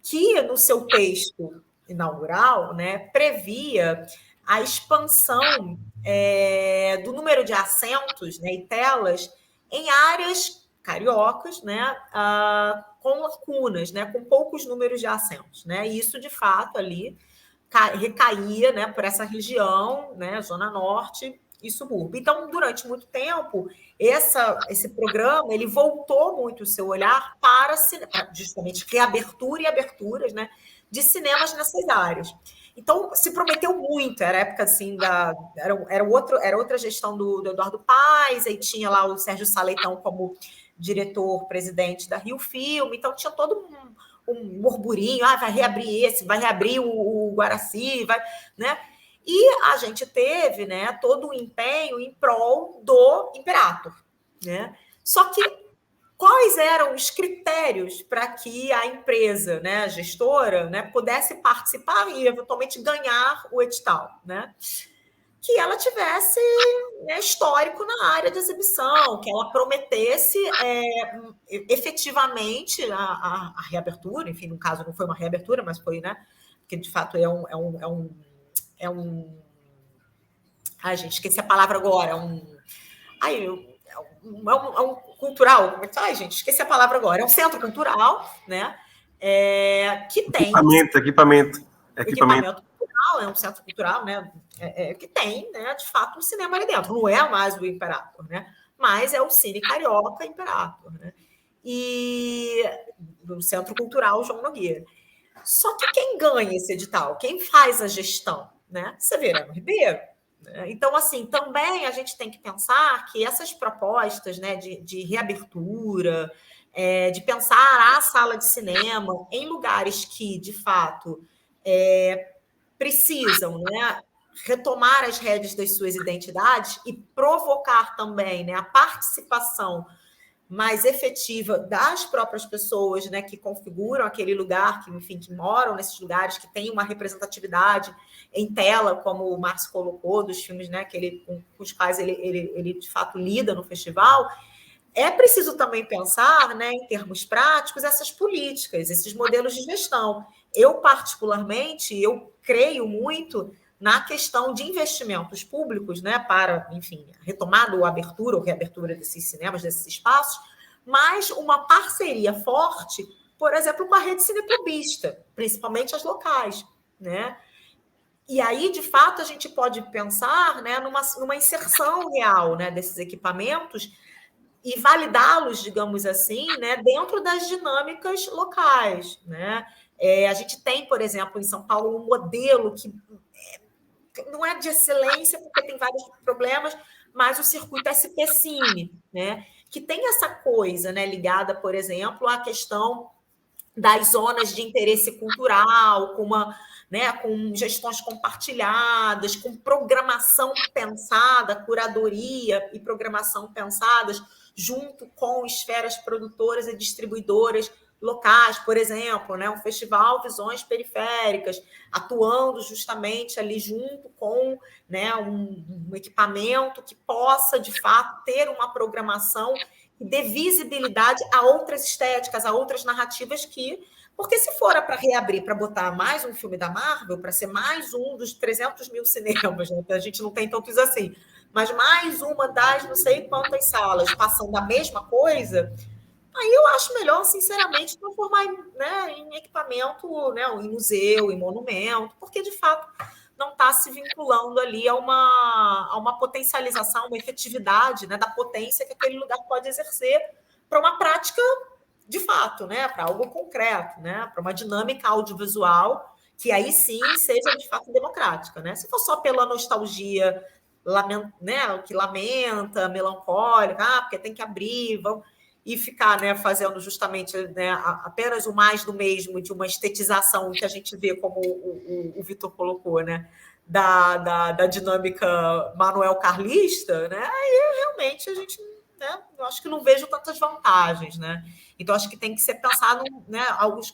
C: que no seu texto inaugural, né, previa a expansão do número de assentos, né, e telas em áreas cariocas, né, com lacunas, né, com poucos números de assentos, né, e isso de fato ali recaía, né, por essa região, né, Zona Norte e subúrbio. Então, durante muito tempo, esse programa ele voltou muito o seu olhar para justamente reabertura e aberturas, né, de cinemas nessas áreas. Então, se prometeu muito, era a época assim era outra gestão do Eduardo Paes, aí tinha lá o Sérgio Saleitão como diretor-presidente da Rio Filme, então tinha todo um burburinho, vai reabrir esse, vai reabrir o Guaraci, vai, né? E a gente teve, né, todo o empenho em prol do Imperator, né? Só que quais eram os critérios para que a empresa, né, a gestora, né, pudesse participar e eventualmente ganhar o edital, né? Que ela tivesse, né, histórico na área de exibição, que ela prometesse efetivamente a reabertura, enfim, no caso não foi uma reabertura, mas foi, né? Porque de fato é um. Ai, gente, esqueci a palavra agora. É um cultural. Ai, gente, esqueci a palavra agora. É um centro cultural, né? Que tem.
B: Equipamento
C: cultural, é um centro cultural, né? Que tem, né, de fato, um cinema ali dentro. Não é mais o Imperator, né? Mas é o Cine Carioca Imperator, né? E do Centro Cultural João Nogueira. Só que quem ganha esse edital? Quem faz a gestão? Né? Severino Ribeiro. Né? Então, assim, também a gente tem que pensar que essas propostas, né, de reabertura, de pensar a sala de cinema em lugares que, de fato, precisam, né, retomar as rédeas das suas identidades e provocar também, né, a participação mais efetiva das próprias pessoas, né, que configuram aquele lugar, que, enfim, que moram nesses lugares, que tem uma representatividade em tela, como o Márcio colocou, dos filmes, né, com os quais ele de fato lida no festival. É preciso também pensar, né, em termos práticos, essas políticas, esses modelos de gestão. Eu, particularmente, creio muito na questão de investimentos públicos, né, para, enfim, retomada ou abertura ou reabertura desses cinemas, desses espaços, mas uma parceria forte, por exemplo, com a rede cineclubista, principalmente as locais, né? E aí, de fato, a gente pode pensar, né, numa inserção real, né, desses equipamentos e validá-los, digamos assim, né, dentro das dinâmicas locais, né? A gente tem, por exemplo, em São Paulo, um modelo que não é de excelência, porque tem vários problemas, mas o circuito SP-Cine, né, que tem essa coisa, né, ligada, por exemplo, à questão das zonas de interesse cultural, com gestões compartilhadas, com programação pensada, curadoria e programação pensadas junto com esferas produtoras e distribuidoras locais, por exemplo, né, um festival Visões Periféricas, atuando justamente ali junto com, né, um equipamento que possa, de fato, ter uma programação que dê visibilidade a outras estéticas, a outras narrativas porque se for para reabrir, para botar mais um filme da Marvel, para ser mais um dos 300 mil cinemas, né, a gente não tem tantos assim, mas mais uma das não sei quantas salas passando a mesma coisa, aí eu acho melhor, sinceramente, transformar em equipamento, né, em museu, em monumento, porque, de fato, não está se vinculando ali a uma potencialização, uma efetividade, né, da potência que aquele lugar pode exercer para uma prática de fato, né, para algo concreto, né, para uma dinâmica audiovisual que aí sim seja de fato democrática. Né? Se for só pela nostalgia, né, que lamenta, melancólica, porque tem que abrir, e ficar, né, fazendo justamente, né, apenas o mais do mesmo, de uma estetização que a gente vê, como o Vitor colocou, né, da dinâmica Manuel Carlista, né, aí realmente a gente, né, eu acho que não vejo tantas vantagens. Né? Então, acho que tem que ser pensado, né,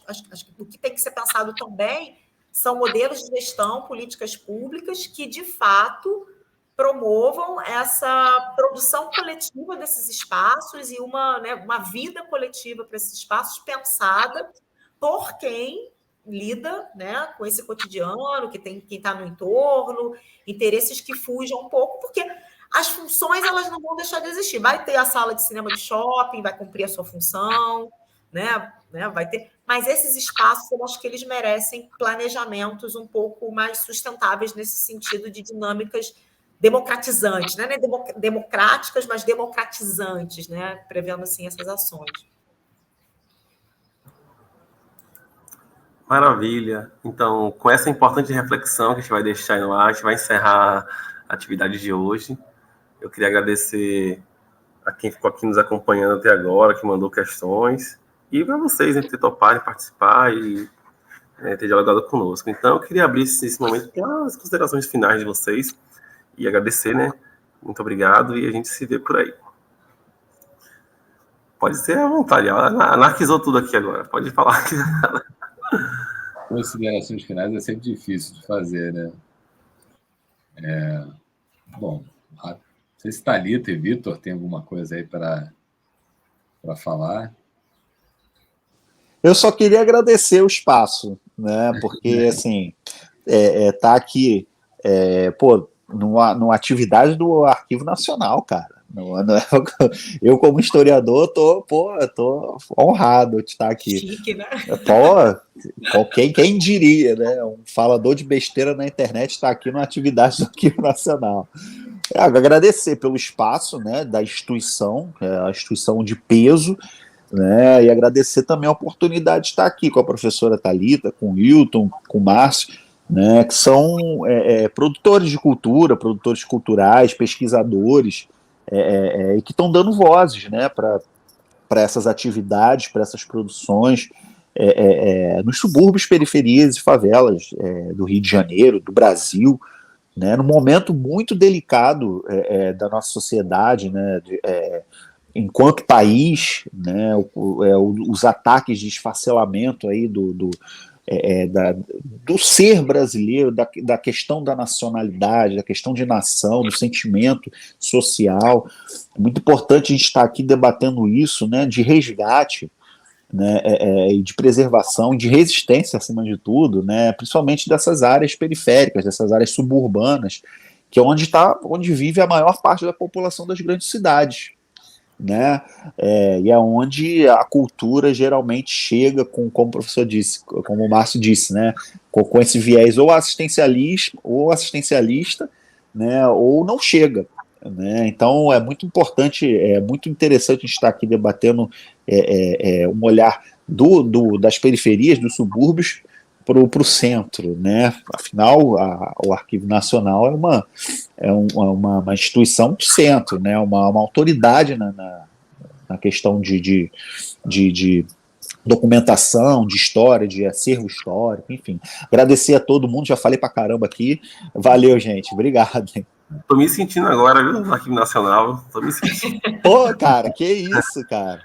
C: acho que o que tem que ser pensado também são modelos de gestão, políticas públicas que, de fato, promovam essa produção coletiva desses espaços e uma vida coletiva para esses espaços pensada por quem lida, né, com esse cotidiano, quem está no entorno, interesses que fujam um pouco, porque as funções elas não vão deixar de existir. Vai ter a sala de cinema de shopping, vai cumprir a sua função, né, vai ter. Mas esses espaços, eu acho que eles merecem planejamentos um pouco mais sustentáveis nesse sentido de dinâmicas democratizantes, né? Democráticas, mas democratizantes, né? Prevendo assim essas ações.
B: Maravilha. Então, com essa importante reflexão que a gente vai deixar no ar, a gente vai encerrar a atividade de hoje. Eu queria agradecer a quem ficou aqui nos acompanhando até agora, que mandou questões, e para vocês, né, ter toparem participar e ter dialogado conosco. Então, eu queria abrir esse momento com as considerações finais de vocês e agradecer, né? Muito obrigado e a gente se vê por aí. Pode ser à vontade, anarquizou tudo aqui agora, pode falar.
E: Considerações finais é sempre difícil de fazer, né? Bom, não sei se Thalita e Vitor tem alguma coisa aí para falar.
D: Eu só queria agradecer o espaço, né? Porque, assim, tá aqui, numa atividade do Arquivo Nacional, cara. Eu, como historiador, tô honrado de estar aqui.
C: Chique, né?
D: Quem diria, né? Um falador de besteira na internet está aqui numa atividade do Arquivo Nacional. Agradecer pelo espaço, né, da instituição, a instituição de peso, né, e agradecer também a oportunidade de estar aqui com a professora Thalita, com o Hilton, com o Márcio, né, que são produtores de cultura, produtores culturais, pesquisadores, e que estão dando vozes, né, para essas atividades, para essas produções, nos subúrbios, periferias e favelas do Rio de Janeiro, do Brasil, né, num momento muito delicado da nossa sociedade, né, enquanto país, né, os ataques de esfacelamento aí do ser brasileiro, da questão da nacionalidade, da questão de nação, do sentimento social. É muito importante a gente estar aqui debatendo isso, né, de resgate, né, de preservação, de resistência, acima de tudo, né, principalmente dessas áreas periféricas, dessas áreas suburbanas, que é onde vive a maior parte da população das grandes cidades, né, e é onde a cultura geralmente chega com, como o professor disse, como o Márcio disse, né, com esse viés ou assistencialista, né, ou não chega, né. Então é muito importante, é muito interessante a gente estar aqui debatendo um olhar das periferias, dos subúrbios para o centro, né. Afinal, o Arquivo Nacional é uma instituição de centro, né, uma autoridade na questão de documentação, de história, de acervo histórico, enfim. Agradecer a todo mundo, já falei pra caramba aqui. Valeu, gente. Obrigado.
B: Tô me sentindo agora, viu, no Arquivo Nacional. Tô me sentindo.
D: Pô, cara, que isso, cara.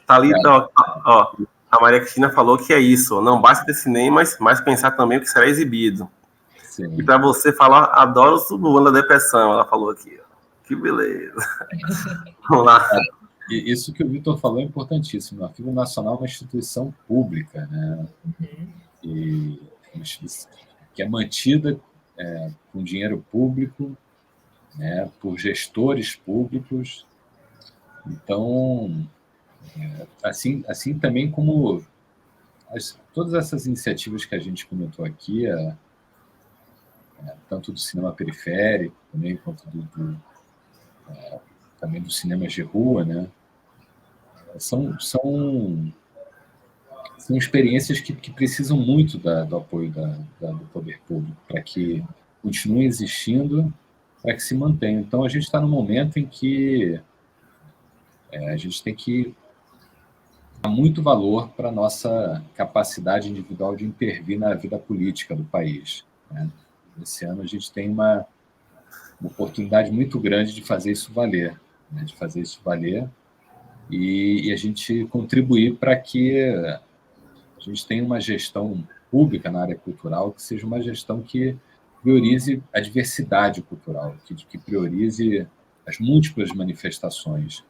B: Thalita, ó, a Maria Cristina falou que é isso. Não basta ter cinema, mas pensar também o que será exibido. Sim. E para você falar, adoro o suburbano da depressão, ela falou aqui. Que beleza. Vamos lá.
E: Isso que o Vitor falou é importantíssimo. O Arquivo Nacional é uma instituição pública, né? E que é mantida com dinheiro público, né, por gestores públicos. Então, assim também como todas essas iniciativas que a gente comentou aqui, tanto do cinema periférico, também, quanto também dos cinemas de rua, né, são experiências que precisam muito do apoio do poder público para que continuem existindo, para que se mantenham. Então, a gente está num momento em que a gente tem que dar muito valor para a nossa capacidade individual de intervir na vida política do país, né? Esse ano a gente tem uma oportunidade muito grande de fazer isso valer, né? E a gente contribuir para que a gente tenha uma gestão pública na área cultural que seja uma gestão que priorize a diversidade cultural, que priorize as múltiplas manifestações.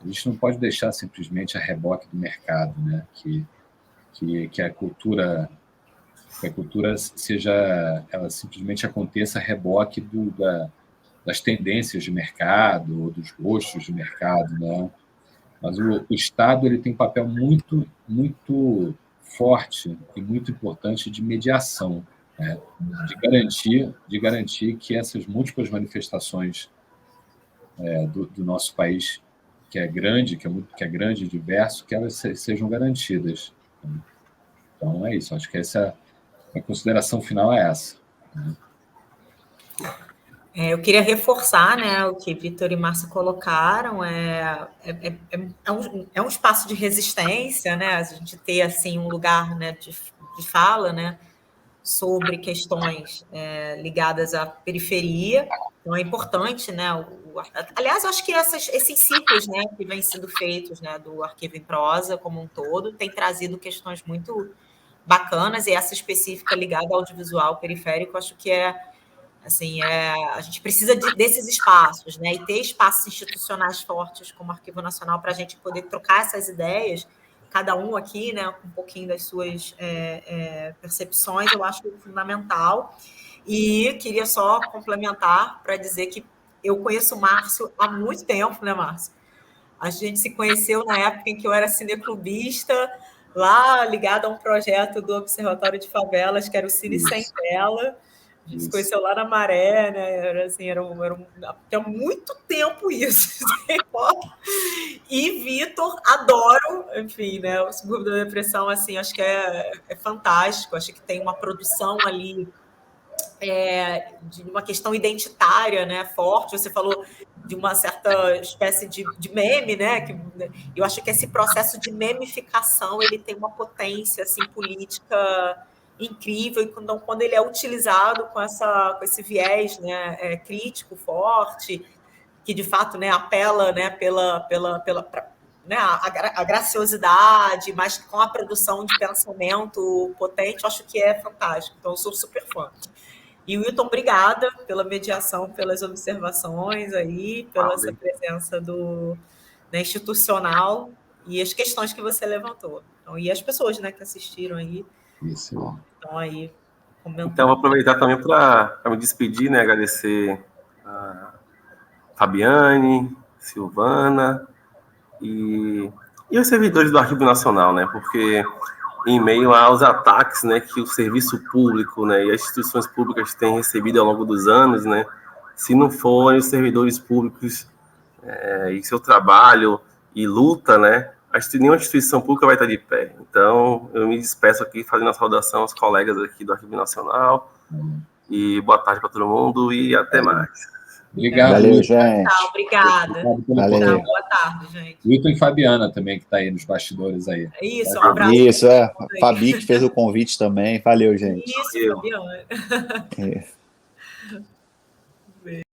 E: A gente não pode deixar simplesmente a reboque do mercado, né? Que a cultura ela simplesmente aconteça a reboque das tendências de mercado, ou dos gostos de mercado, né? Mas o Estado ele tem um papel muito, muito forte e muito importante de mediação, né? De garantir que essas múltiplas manifestações do nosso país, que é grande, que é grande e diverso, que elas sejam garantidas. Então, é isso. Acho que a consideração final é essa.
C: Eu queria reforçar, né, o que Vitor e Márcia colocaram. É um espaço de resistência, né, a gente ter assim um lugar, né, de fala, né, sobre questões ligadas à periferia. Então é importante, né? Aliás, eu acho que esses ciclos, né, que vêm sendo feitos, né, do Arquivo em Prosa como um todo, tem trazido questões muito bacanas, e essa específica ligada ao audiovisual periférico, acho que a gente precisa desses espaços, né? E ter espaços institucionais fortes como o Arquivo Nacional para a gente poder trocar essas ideias, cada um aqui, né, com um pouquinho das suas percepções, eu acho fundamental. E queria só complementar para dizer que eu conheço o Márcio há muito tempo, né, Márcio? A gente se conheceu na época em que eu era cineclubista, lá ligada a um projeto do Observatório de Favelas, que era o Cine Sem Tela. A gente se conheceu lá na Maré, né? Tinha muito tempo isso. E Vitor, adoro, enfim, né? O Subúrbio da Depressão, assim, acho que é fantástico. Acho que tem uma produção ali de uma questão identitária, né, forte. Você falou de uma certa espécie de meme, né? Eu acho que esse processo de memificação ele tem uma potência assim, política incrível, e quando ele é utilizado com esse viés, né, crítico forte, que de fato, né, apela, né, né, a graciosidade, mas com a produção de pensamento potente, eu acho que é fantástico. Então, eu sou super fã. E, Wilton, obrigada pela mediação, pelas observações aí, pela essa presença né, institucional e as questões que você levantou. Então, e as pessoas, né, que assistiram aí.
E: Isso.
C: Então, aí, comentando.
B: Então, vou aproveitar também para me despedir, né? Agradecer a Fabiane, Silvana e os servidores do Arquivo Nacional, né? Porque em meio aos ataques, né, que o serviço público, né, e as instituições públicas têm recebido ao longo dos anos, né, se não forem os servidores públicos e seu trabalho e luta, né, nenhuma instituição pública vai estar de pé. Então, eu me despeço aqui fazendo a saudação aos colegas aqui do Arquivo Nacional e boa tarde para todo mundo e até mais.
E: Obrigado.
D: Valeu, gente.
C: Obrigada.
D: Valeu.
C: Boa tarde, gente.
E: Wilton e Fabiana também, que está aí nos bastidores aí.
C: Isso, um abraço.
D: Isso, Fabi que fez o convite também. Valeu, gente.
C: Isso, Fabiana.